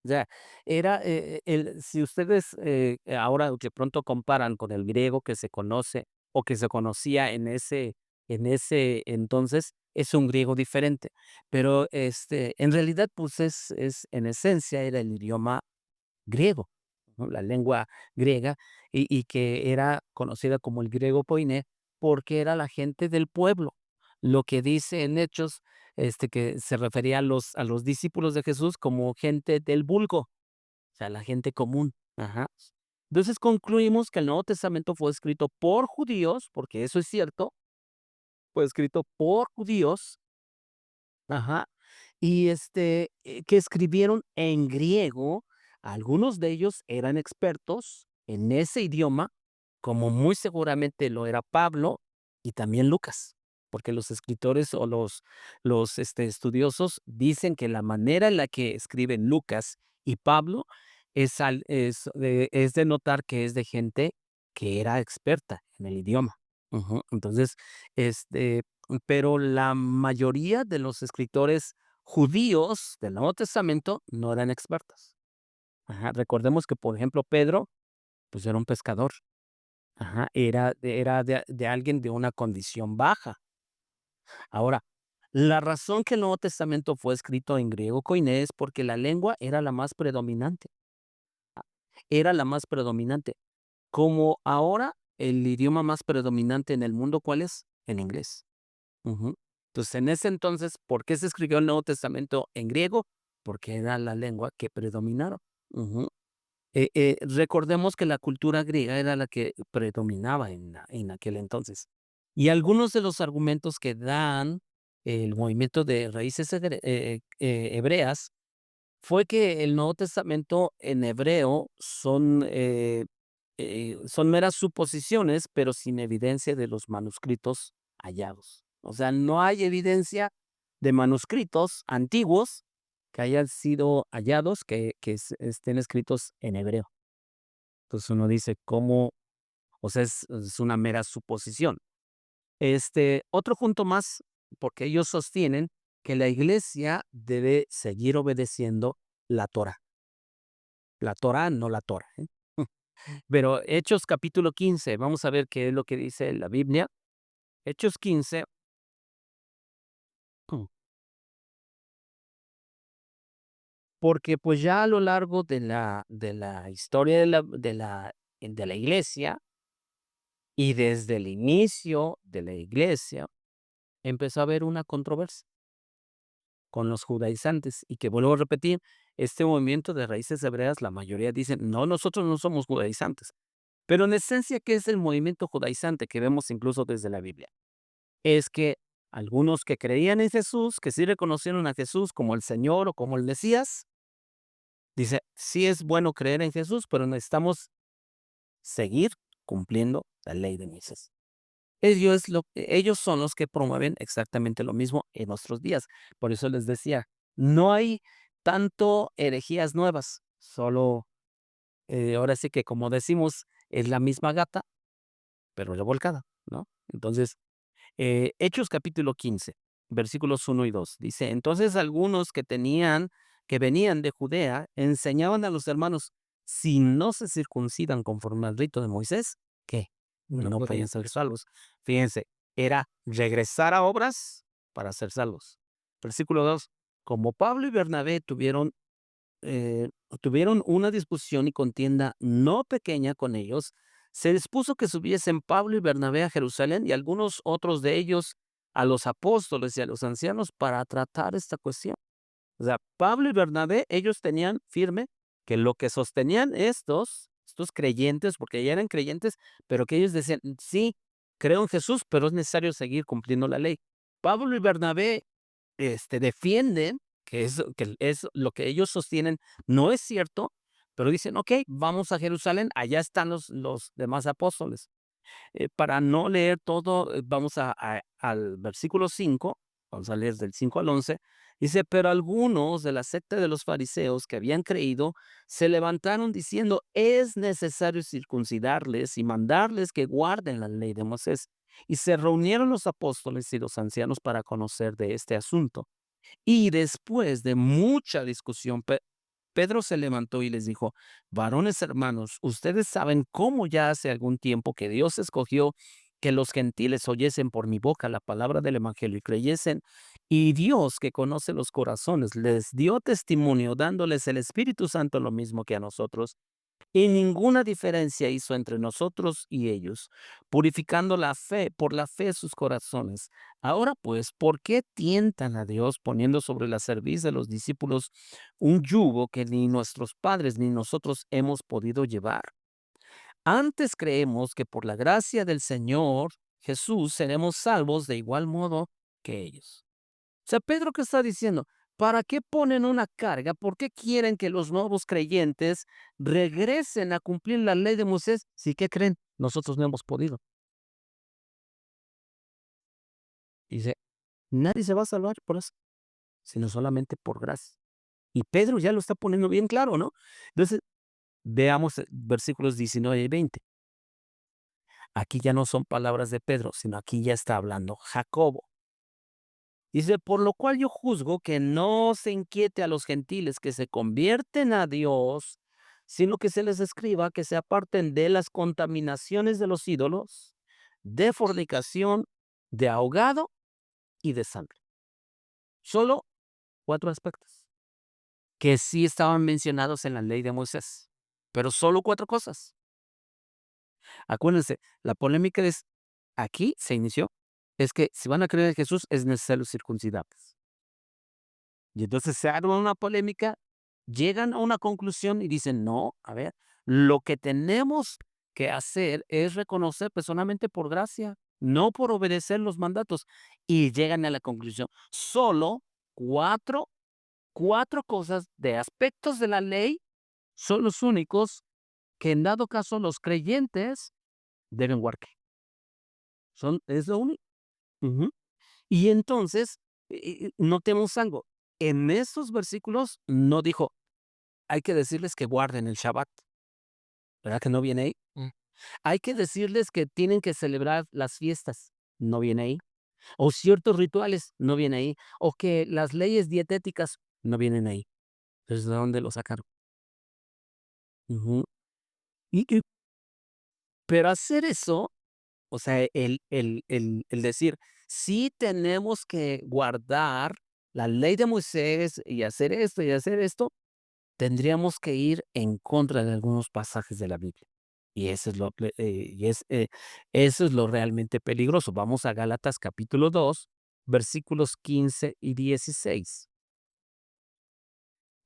Speaker 1: O sea, era, si ustedes, ahora de pronto comparan con el griego que se conoce o que se conocía en ese entonces, es un griego diferente. Pero, en realidad, pues, en esencia era el idioma griego, ¿no? La lengua griega. y que era conocida como el griego koiné, porque era la gente del pueblo. Lo que dice en Hechos, que se refería a los discípulos de Jesús como gente del vulgo, o sea, la gente común. Ajá. Entonces concluimos que el Nuevo Testamento fue escrito por judíos, porque eso es cierto, fue escrito por judíos, ajá, y que escribieron en griego. Algunos de ellos eran expertos en ese idioma, como muy seguramente lo era Pablo y también Lucas, porque los escritores o los estudiosos dicen que la manera en la que escriben Lucas y Pablo es de notar que es de gente que era experta en el idioma. Ujú. Entonces, este, pero la mayoría de los escritores judíos del Nuevo Testamento no eran expertos. Ajá. Recordemos que, por ejemplo, Pedro, pues era un pescador. Ajá, era de alguien de una condición baja. Ahora, la razón que el Nuevo Testamento fue escrito en griego koiné es porque la lengua era la más predominante, era la más predominante. Como ahora el idioma más predominante en el mundo, ¿cuál es? El inglés. Ujú. Entonces, en ese entonces, ¿por qué se escribió el Nuevo Testamento en griego? Porque era la lengua que predominaba. Ujú. Recordemos que la cultura griega era la que predominaba en aquel entonces. Y algunos de los argumentos que dan el movimiento de raíces hebreas fue que el Nuevo Testamento en hebreo son meras suposiciones, pero sin evidencia de los manuscritos hallados. O sea, no hay evidencia de manuscritos antiguos que hayan sido hallados que estén escritos en hebreo. Entonces uno dice, ¿cómo? O sea, es una mera suposición. Otro punto más, porque ellos sostienen que la iglesia debe seguir obedeciendo la Torah. La Torah, no la Torah, ¿eh? Pero Hechos capítulo 15, vamos a ver qué es lo que dice la Biblia. Hechos 15, mm, porque pues ya a lo largo de la historia de la iglesia y desde el inicio de la iglesia, empezó a haber una controversia con los judaizantes y que vuelvo a repetir, este movimiento de raíces hebreas, la mayoría dicen, no, nosotros no somos judaizantes. Pero en esencia, ¿qué es el movimiento judaizante que vemos incluso desde la Biblia? Es que algunos que creían en Jesús, que sí reconocieron a Jesús como el Señor o como el Mesías, dice, sí es bueno creer en Jesús, pero necesitamos seguir cumpliendo la ley de Moisés. Ellos son los que promueven exactamente lo mismo en nuestros días. Por eso les decía, no hay tanto herejías nuevas, solo ahora sí que como decimos, es la misma gata, pero revolcada, ¿no? Entonces, Hechos capítulo 15, versículos 1 y 2 dice, entonces algunos que venían de Judea, enseñaban a los hermanos, si no se circuncidan conforme al rito de Moisés, ¿qué? No pueden ser salvos. Fíjense, era regresar a obras para ser salvos. Versículo 2, como Pablo y Bernabé eh, tuvieron una discusión y contienda no pequeña con ellos, se dispuso que subiesen Pablo y Bernabé a Jerusalén y algunos otros de ellos a los apóstoles y a los ancianos para tratar esta cuestión. O sea, Pablo y Bernabé, ellos tenían firme que lo que sostenían estos creyentes, porque ya eran creyentes, pero que ellos decían, sí, creo en Jesús, pero es necesario seguir cumpliendo la ley. Pablo y Bernabé defienden que es lo que ellos sostienen, no es cierto, pero dicen, ok, vamos a Jerusalén, allá están los demás apóstoles. Para no leer todo, vamos al versículo 5, vamos a leer del 5 al 11, dice, pero algunos de la secta de los fariseos que habían creído se levantaron diciendo, es necesario circuncidarles y mandarles que guarden la ley de Moisés. Y se reunieron los apóstoles y los ancianos para conocer de este asunto. Y después de mucha discusión, Pedro se levantó y les dijo, varones hermanos, ustedes saben cómo ya hace algún tiempo que Dios escogió que los gentiles oyesen por mi boca la palabra del evangelio y creyesen, y Dios que conoce los corazones les dio testimonio dándoles el Espíritu Santo lo mismo que a nosotros, y ninguna diferencia hizo entre nosotros y ellos, purificando por la fe sus corazones. Ahora pues, ¿por qué tientan a Dios poniendo sobre la cerviz de los discípulos un yugo que ni nuestros padres ni nosotros hemos podido llevar? Antes creemos que por la gracia del Señor Jesús seremos salvos de igual modo que ellos. O sea, Pedro, ¿qué está diciendo? ¿Para qué ponen una carga? ¿Por qué quieren que los nuevos creyentes regresen a cumplir la ley de Moisés? Sí, ¿qué creen? Nosotros no hemos podido. Dice, nadie se va a salvar por eso, sino solamente por gracia. Y Pedro ya lo está poniendo bien claro, ¿no? Entonces, veamos versículos 19 y 20. Aquí ya no son palabras de Pedro, sino aquí ya está hablando Jacobo. Dice, por lo cual yo juzgo que no se inquiete a los gentiles que se convierten a Dios, sino que se les escriba que se aparten de las contaminaciones de los ídolos, de fornicación, de ahogado y de sangre. Solo 4 aspectos que sí estaban mencionados en la ley de Moisés, pero solo 4 cosas. Acuérdense, la polémica aquí se inició, es que si van a creer en Jesús es necesario circuncidarles. Y entonces se arma una polémica, llegan a una conclusión y dicen, no, a ver, lo que tenemos que hacer es reconocer personalmente por gracia, no por obedecer los mandatos. Y llegan a la conclusión, solo cuatro, 4 cosas de aspectos de la ley son los únicos que en dado caso los creyentes deben guardar. Es lo único. Ujú. Y entonces, notemos algo, en esos versículos no dijo, hay que decirles que guarden el Shabbat, ¿verdad que no viene ahí? Hay que decirles que tienen que celebrar las fiestas, no viene ahí. O ciertos rituales, no viene ahí. O que las leyes dietéticas no vienen ahí. Entonces, ¿de dónde lo sacaron? Ujú. Y pero hacer eso, o sea, el decir, sí tenemos que guardar la ley de Moisés y hacer esto, tendríamos que ir en contra de algunos pasajes de la Biblia. Y eso es lo realmente peligroso. Vamos a Gálatas capítulo 2, versículos 15 y 16.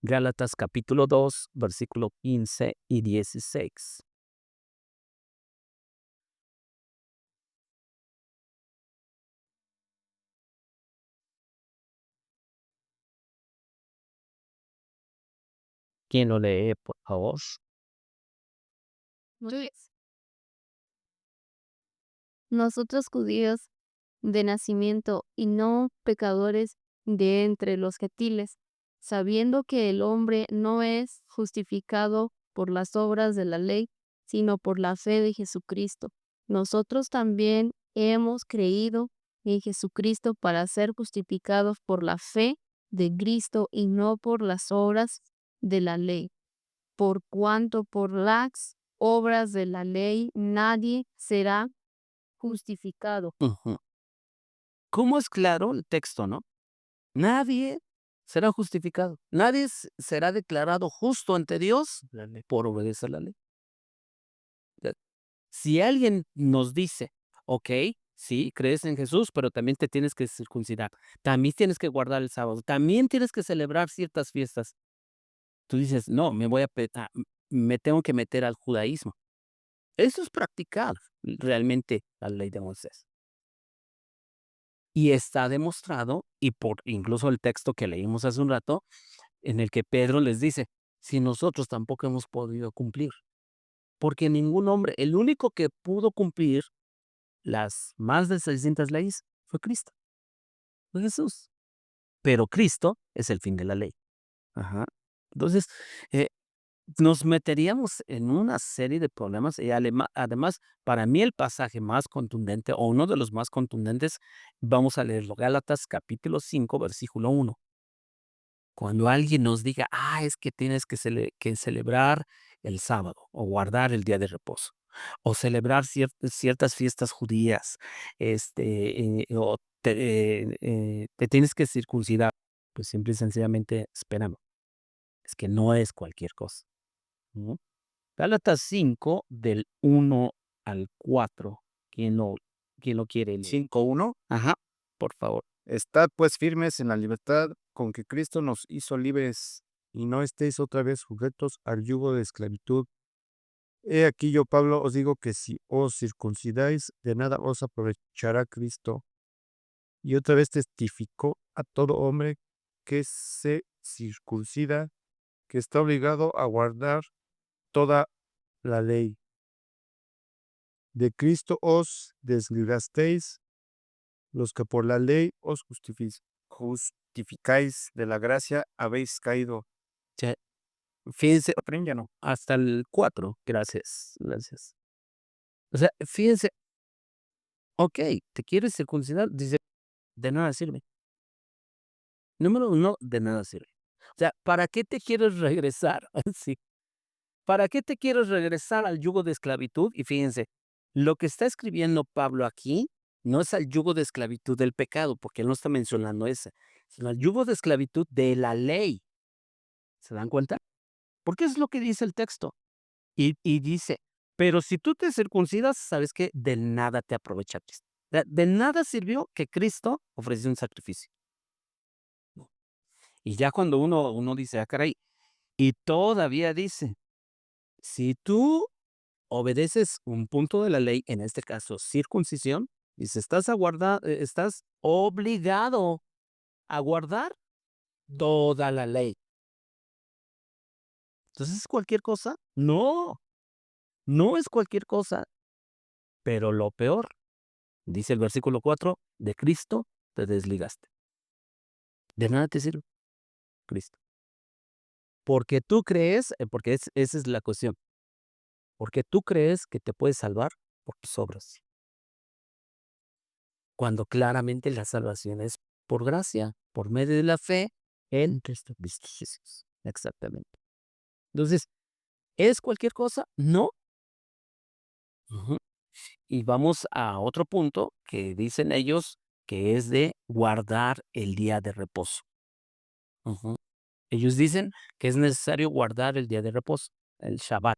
Speaker 1: Gálatas capítulo 2, versículo 15 y 16. ¿Quién lo lee, por favor?
Speaker 2: Luis. Nosotros judíos de nacimiento y no pecadores de entre los gentiles, sabiendo que el hombre no es justificado por las obras de la ley, sino por la fe de Jesucristo. Nosotros también hemos creído en Jesucristo para ser justificados por la fe de Cristo y no por las obras de la ley, por cuanto por las obras de la ley nadie será justificado.
Speaker 1: Ujú. ¿Cómo es claro el texto, no? Nadie será justificado. Nadie será declarado justo ante Dios por obedecer la ley. Ya. Si alguien nos dice, ok, sí, crees en Jesús, pero también te tienes que circuncidar, también tienes que guardar el sábado, también tienes que celebrar ciertas fiestas. Tú dices, no, me tengo que meter al judaísmo. Eso es practicar realmente la ley de Moisés. Y está demostrado, y por incluso el texto que leímos hace un rato, en el que Pedro les dice, si nosotros tampoco hemos podido cumplir, porque ningún hombre, el único que pudo cumplir las más de 600 leyes fue Cristo, fue Jesús. Pero Cristo es el fin de la ley. Ajá. Entonces, eh, nos meteríamos en una serie de problemas y además, para mí el pasaje más contundente o uno de los más contundentes, vamos a leerlo, Gálatas capítulo 5, versículo 1. Cuando alguien nos diga, es que tienes que celebrar el sábado o guardar el día de reposo o celebrar ciertas fiestas judías, o te tienes que circuncidar, pues simple y sencillamente espérame, es que no es cualquier cosa, ¿no? Gálatas 5 del 1 al 4. ¿Quién lo quiere leer?
Speaker 4: 5:1.
Speaker 1: Ajá, por favor.
Speaker 4: Estad pues firmes en la libertad con que Cristo nos hizo libres, y no estéis otra vez sujetos al yugo de esclavitud. He aquí yo, Pablo, os digo que si os circuncidáis, de nada os aprovechará Cristo. Y otra vez testificó a todo hombre que se circuncida, que está obligado a guardar toda la ley. De Cristo os desligasteis, los que por la ley os justificáis, de la gracia habéis caído.
Speaker 1: Fíjense,
Speaker 4: Apréndalo. Ya no.
Speaker 1: hasta el 4. Gracias, gracias. O sea, fíjense, ok, ¿te quieres circuncidar? Dice, de nada sirve. Número 1, de nada sirve. O sea, ¿para qué te quieres regresar? Sí. ¿Para qué te quieres regresar al yugo de esclavitud? Y fíjense, lo que está escribiendo Pablo aquí no es al yugo de esclavitud del pecado, porque él no está mencionando ese, sino al yugo de esclavitud de la ley. ¿Se dan cuenta? Porque es lo que dice el texto. Y dice, pero si tú te circuncidas, ¿sabes qué? De nada te aprovecha Cristo. De nada sirvió que Cristo ofreció un sacrificio. Y ya cuando uno dice, ah, caray, y todavía dice, si tú obedeces un punto de la ley, en este caso circuncisión, dice, estás obligado a guardar toda la ley. Entonces, ¿es cualquier cosa? No, no es cualquier cosa. Pero lo peor, dice el versículo 4, de Cristo te desligaste. De nada te sirve Cristo. Porque tú crees, porque esa es la cuestión, porque tú crees que te puedes salvar por tus obras, cuando claramente la salvación es por gracia, por medio de la fe en Cristo Jesús. Exactamente. Entonces, ¿es cualquier cosa? No. Ujú. Y vamos a otro punto que dicen ellos que es de guardar el día de reposo. Ujú. Ellos dicen que es necesario guardar el día de reposo, el Shabbat,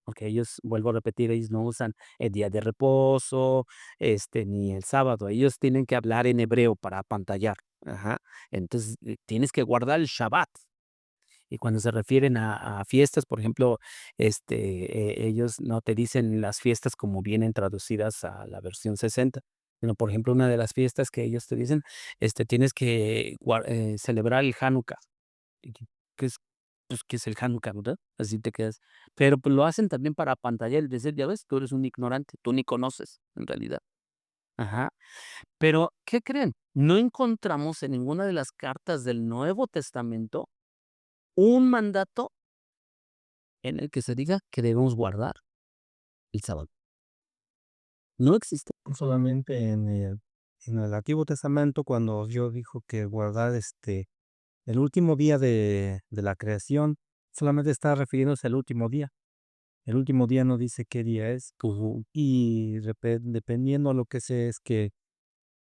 Speaker 1: porque ellos, vuelvo a repetir, ellos no usan el día de reposo, ni el sábado. Ellos tienen que hablar en hebreo para apantallar. Ajá. Entonces, tienes que guardar el Shabbat. Y cuando se refieren a fiestas, por ejemplo, ellos no te dicen las fiestas como vienen traducidas a la versión 60, sino, por ejemplo, una de las fiestas que ellos te dicen, tienes que celebrar el Hanukkah. Y ¿qué es, pues, qué es el Hanukkah, verdad? Así te quedas. Pero pues, lo hacen también para apantallar y decir, ya ves, tú eres un ignorante, tú ni conoces, en realidad. Ajá. Pero, ¿qué creen? No encontramos en ninguna de las cartas del Nuevo Testamento un mandato en el que se diga que debemos guardar el sábado. No existe.
Speaker 3: Solamente en el Antiguo Testamento, cuando Dios dijo que guardar el último día de la creación, solamente está refiriéndose al último día. El último día no dice qué día es.
Speaker 1: Ujú.
Speaker 3: Y dependiendo a lo que sea, es que,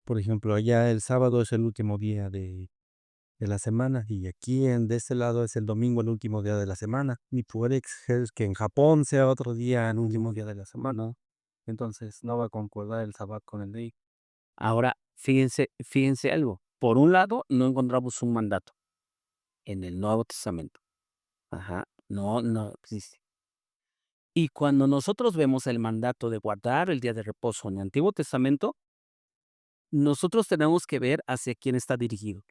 Speaker 3: por ejemplo, allá el sábado es el último día de la semana, y aquí de este lado es el domingo el último día de la semana. Y puede ser que en Japón sea otro día el último día de la semana. Entonces no va a concordar el sábado con el día.
Speaker 1: Ahora, fíjense algo. Por un lado, no encontramos un mandato en el Nuevo Testamento. Ajá. No existe. Y cuando nosotros vemos el mandato de guardar el día de reposo en el Antiguo Testamento, nosotros tenemos que ver hacia quién está dirigido.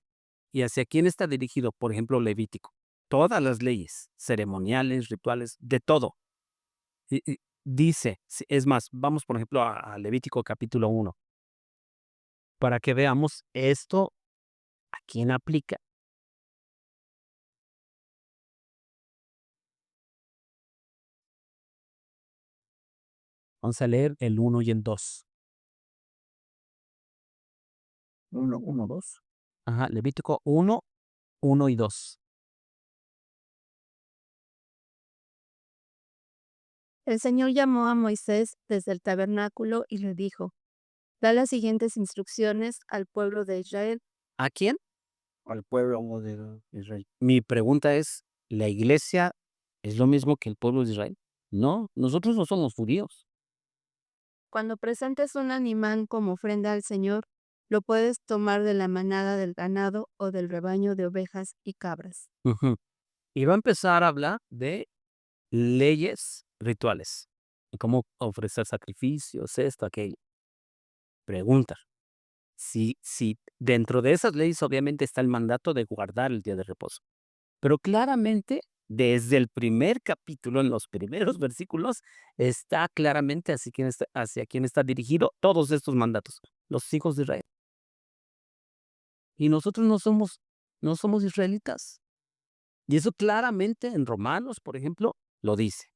Speaker 1: Y hacia quién está dirigido, por ejemplo, Levítico. Todas las leyes, ceremoniales, rituales, de todo. Dice, es más, vamos por ejemplo a Levítico capítulo 1, para que veamos esto a quién aplica. Vamos a leer el 1 y el 2. 1, 2. Ajá, Levítico 1, 1 y 2.
Speaker 2: El Señor llamó a Moisés desde el tabernáculo y le dijo, da las siguientes instrucciones al pueblo de Israel.
Speaker 1: ¿A quién?
Speaker 4: Al pueblo de Israel.
Speaker 1: Mi pregunta es, ¿la iglesia es lo mismo que el pueblo de Israel? No, nosotros no somos judíos.
Speaker 2: Cuando presentes un animal como ofrenda al Señor, lo puedes tomar de la manada del ganado o del rebaño de ovejas y cabras.
Speaker 1: Ujú. Y va a empezar a hablar de leyes rituales, y cómo ofrecer sacrificios, esto, aquello. Pregunta, si dentro de esas leyes obviamente está el mandato de guardar el día de reposo, pero claramente desde el primer capítulo, en los primeros versículos, está claramente hacia quién está dirigido todos estos mandatos, los hijos de Israel. Y nosotros no somos israelitas. Y eso claramente en Romanos, por ejemplo, lo dice.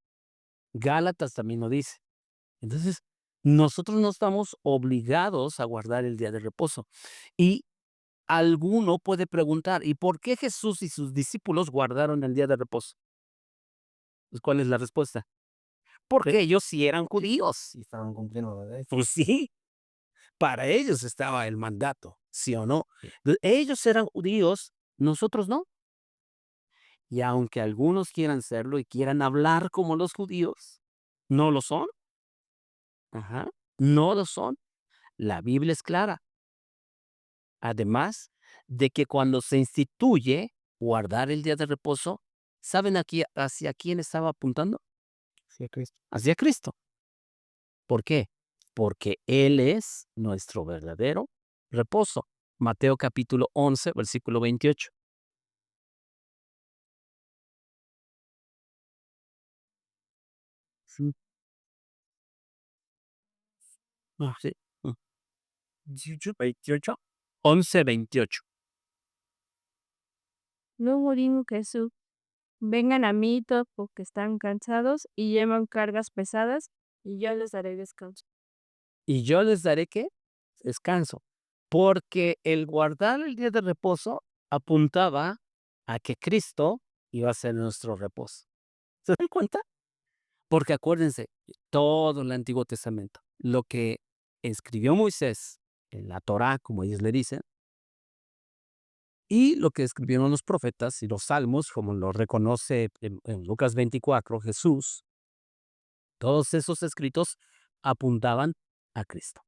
Speaker 1: Gálatas también lo dice. Entonces, nosotros no estamos obligados a guardar el día de reposo. Y alguno puede preguntar, ¿y por qué Jesús y sus discípulos guardaron el día de reposo? Pues, ¿cuál es la respuesta? Porque ellos sí eran judíos.
Speaker 3: Y estaban cumpliendo la ley.
Speaker 1: Pues sí, para ellos estaba el mandato, ¿sí o no? Entonces, ellos eran judíos, nosotros no. Y aunque algunos quieran serlo y quieran hablar como los judíos, no lo son. Ajá, no lo son. La Biblia es clara. Además de que cuando se instituye guardar el día de reposo, ¿saben aquí hacia quién estaba apuntando?
Speaker 3: Sí, Cristo.
Speaker 1: Hacia Cristo. ¿Por qué? Porque Él es nuestro verdadero reposo. Mateo capítulo 11, versículo 28. Sí. Sí. Mm. 28. 11, 28.
Speaker 2: Luego dijo Jesús, vengan a mí todos los que están cansados y llevan cargas pesadas, y yo les daré descanso.
Speaker 1: Y yo les daré, ¿qué? Descanso. Porque el guardar el día de reposo apuntaba a que Cristo iba a ser nuestro reposo. ¿Se dan cuenta? Porque acuérdense, todo el Antiguo Testamento, lo que escribió Moisés en la Torá, como ellos le dicen, y lo que escribieron los profetas y los salmos, como lo reconoce en Lucas 24 Jesús, todos esos escritos apuntaban a Cristo,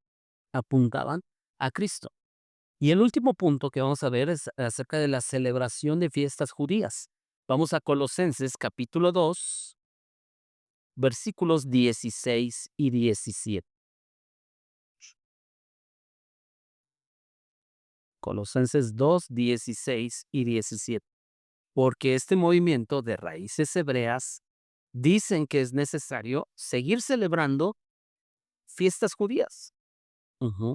Speaker 1: apuntaban a Cristo. Y el último punto que vamos a ver es acerca de la celebración de fiestas judías. Vamos a Colosenses capítulo 2, versículos 16 y 17. Colosenses 2, 16 y 17. Porque este movimiento de raíces hebreas dicen que es necesario seguir celebrando fiestas judías. Ujú.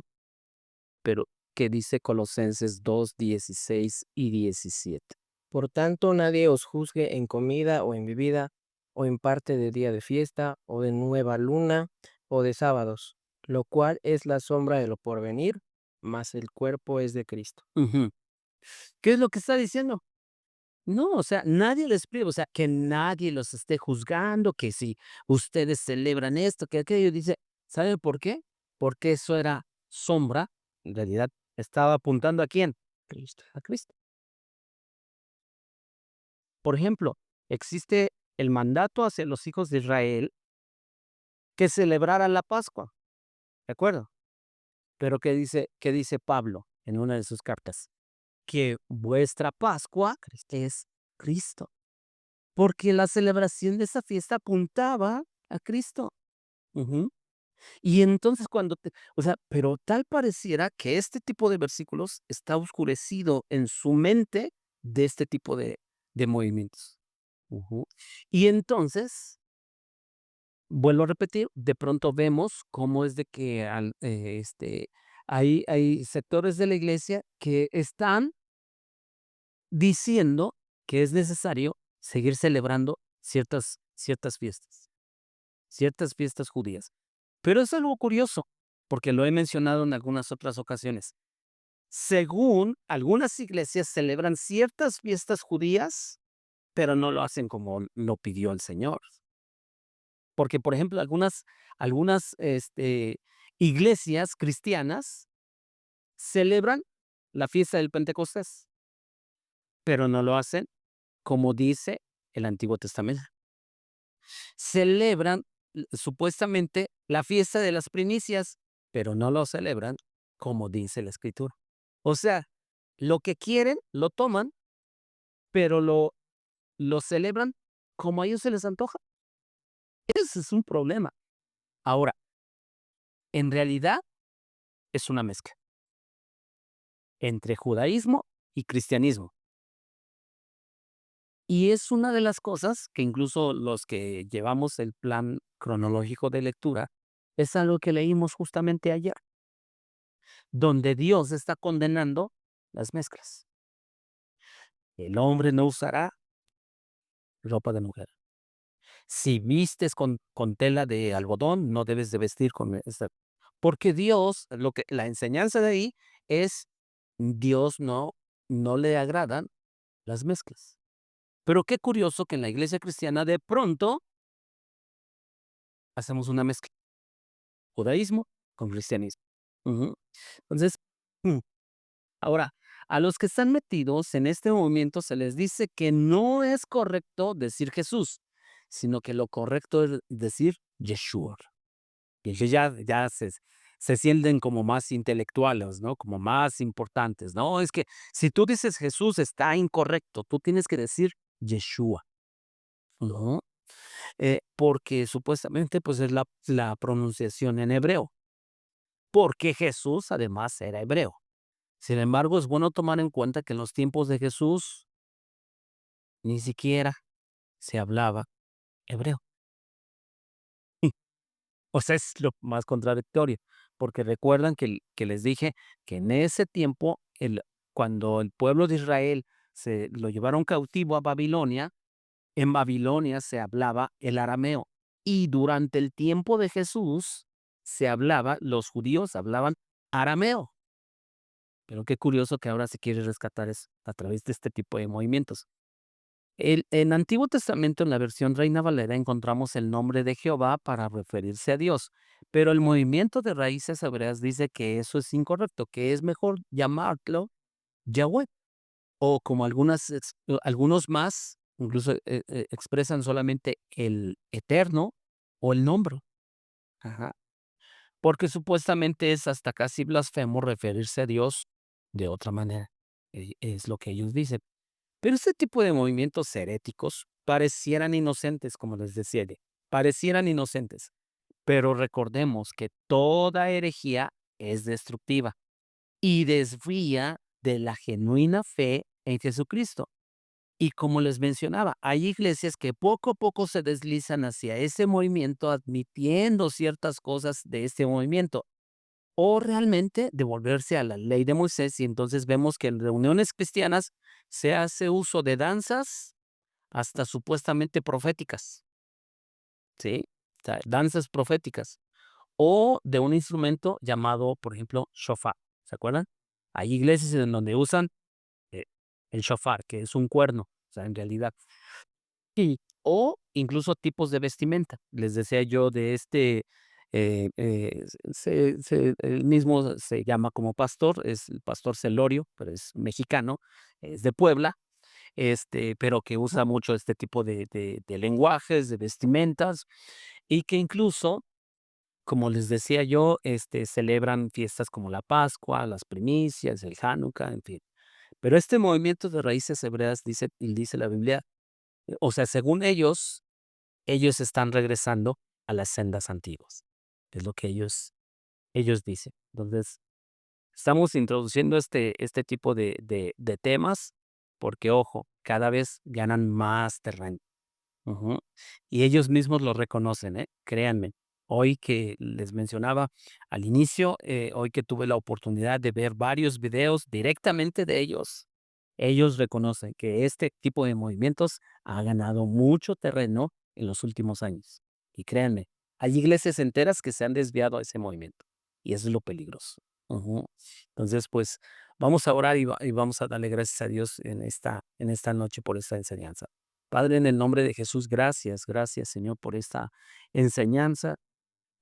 Speaker 1: Pero, ¿qué dice Colosenses 2, 16 y 17?
Speaker 5: Por tanto, nadie os juzgue en comida o en bebida, o en parte de día de fiesta, o de nueva luna, o de sábados, lo cual es la sombra de lo porvenir, mas el cuerpo es de Cristo.
Speaker 1: Ujú. ¿Qué es lo que está diciendo? No, o sea, nadie les pide, o sea, que nadie los esté juzgando, que si ustedes celebran esto, que aquello, dice, ¿sabe por qué? Porque eso era sombra, en realidad estaba apuntando ¿a quién?
Speaker 5: Cristo.
Speaker 1: A Cristo. Por ejemplo, existe el mandato hacia los hijos de Israel que celebraran la Pascua, ¿de acuerdo? Pero ¿qué dice Pablo en una de sus cartas? Que vuestra Pascua es Cristo. Porque la celebración de esa fiesta apuntaba a Cristo. Ujú. Y entonces o sea, pero tal pareciera que este tipo de versículos está oscurecido en su mente de este tipo de movimientos. Ujú. Y entonces, vuelvo a repetir, de pronto vemos cómo es de que hay sectores de la iglesia que están diciendo que es necesario seguir celebrando ciertas fiestas judías. Pero es algo curioso, porque lo he mencionado en algunas otras ocasiones. Según algunas iglesias celebran ciertas fiestas judías, pero no lo hacen como lo pidió el Señor. Porque, por ejemplo, algunas iglesias cristianas celebran la fiesta del Pentecostés, pero no lo hacen como dice el Antiguo Testamento. celebran supuestamente la fiesta de las primicias, pero no lo celebran como dice la Escritura. O sea, lo que quieren lo toman, pero lo celebran como a ellos se les antoja. Ese es un problema. Ahora, en realidad es una mezcla entre judaísmo y cristianismo. Y es una de las cosas que incluso los que llevamos el plan cronológico de lectura, es algo que leímos justamente ayer, donde Dios está condenando las mezclas. El hombre no usará ropa de mujer. Si vistes con tela de algodón, no debes de vestir con esta. Porque Dios, la enseñanza de ahí es, Dios no le agradan las mezclas. Pero qué curioso que en la iglesia cristiana de pronto hacemos una mezcla, judaísmo con cristianismo. Ujú. Entonces, mm, ahora, a los que están metidos en este movimiento se les dice que no es correcto decir Jesús, sino que lo correcto es decir Yeshua. Y ellos ya se sienten como más intelectuales, ¿no? Como más importantes. No, es que si tú dices Jesús está incorrecto, tú tienes que decir Yeshua, ¿no? Porque supuestamente pues es la pronunciación en hebreo, porque Jesús además era hebreo. Sin embargo, es bueno tomar en cuenta que en los tiempos de Jesús ni siquiera se hablaba hebreo. O sea, es lo más contradictorio, porque recuerdan que les dije que en ese tiempo, cuando el pueblo de Israel se lo llevaron cautivo a Babilonia, en Babilonia se hablaba el arameo. Y durante el tiempo de Jesús los judíos hablaban arameo. Pero qué curioso que ahora se quiere rescatar eso a través de este tipo de movimientos. En Antiguo Testamento, en la versión Reina Valera, encontramos el nombre de Jehová para referirse a Dios, pero el movimiento de raíces hebreas dice que eso es incorrecto, que es mejor llamarlo Yahweh, o como algunos más, incluso expresan solamente el eterno o el nombre. Ajá. Porque supuestamente es hasta casi blasfemo referirse a Dios de otra manera. Es lo que ellos dicen. Pero este tipo de movimientos heréticos parecieran inocentes, como les decía, parecieran inocentes. Pero recordemos que toda herejía es destructiva y desvía de la genuina fe en Jesucristo. Y como les mencionaba, hay iglesias que poco a poco se deslizan hacia ese movimiento, admitiendo ciertas cosas de este movimiento, o realmente devolverse a la ley de Moisés, y entonces vemos que en reuniones cristianas se hace uso de danzas hasta supuestamente proféticas, ¿sí? O sea, danzas proféticas, o de un instrumento llamado, por ejemplo, shofar, ¿se acuerdan? Hay iglesias en donde usan eh, el shofar, que es un cuerno, o sea, en realidad. O incluso tipos de vestimenta. Les decía yo de él mismo se llama como pastor, es el pastor Celorio, pero es mexicano, es de Puebla, pero que usa mucho este tipo de lenguajes, de vestimentas, y que incluso, como les decía yo, celebran fiestas como la Pascua, las primicias, el Hanukkah, en fin. Pero este movimiento de raíces hebreas dice la Biblia, o sea, según ellos están regresando a las sendas antiguas. Es lo que ellos dicen. Entonces, estamos introduciendo este tipo de temas porque, ojo, cada vez ganan más terreno. Ujú. Y ellos mismos lo reconocen, créanme. Hoy que les mencionaba al inicio, hoy que tuve la oportunidad de ver varios videos directamente de ellos reconocen que este tipo de movimientos ha ganado mucho terreno en los últimos años. Y créanme, hay iglesias enteras que se han desviado a ese movimiento. Y eso es lo peligroso. Ujú. Entonces, pues vamos a orar y vamos a darle gracias a Dios en esta noche por esta enseñanza. Padre, en el nombre de Jesús, gracias Señor por esta enseñanza.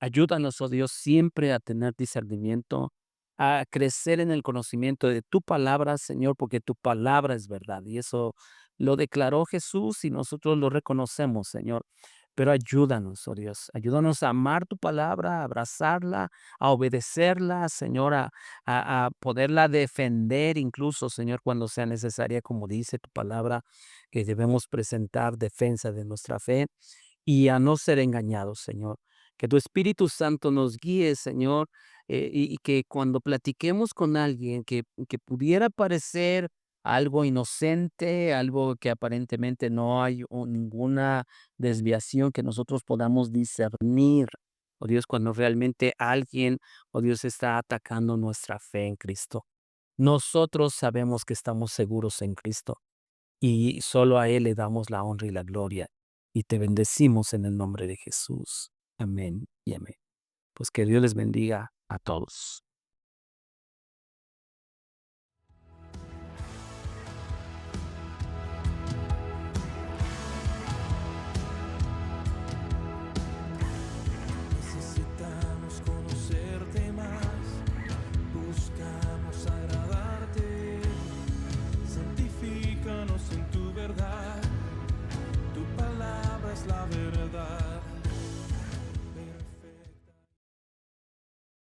Speaker 1: Ayúdanos, oh Dios, siempre a tener discernimiento, a crecer en el conocimiento de tu palabra, Señor, porque tu palabra es verdad. Y eso lo declaró Jesús y nosotros lo reconocemos, Señor. pero ayúdanos, oh Dios, ayúdanos a amar tu palabra, a abrazarla, a obedecerla, Señor, a poderla defender incluso, Señor, cuando sea necesaria, como dice tu palabra, que debemos presentar defensa de nuestra fe y a no ser engañados, Señor. Que tu Espíritu Santo nos guíe, Señor, y que cuando platiquemos con alguien que pudiera parecer algo inocente, algo que aparentemente no hay ninguna desviación que nosotros podamos discernir, oh Dios, cuando realmente alguien, oh Dios, está atacando nuestra fe en Cristo. Nosotros sabemos que estamos seguros en Cristo y solo a Él le damos la honra y la gloria y te bendecimos en el nombre de Jesús. Amén y amén. Pues que Dios les bendiga a todos.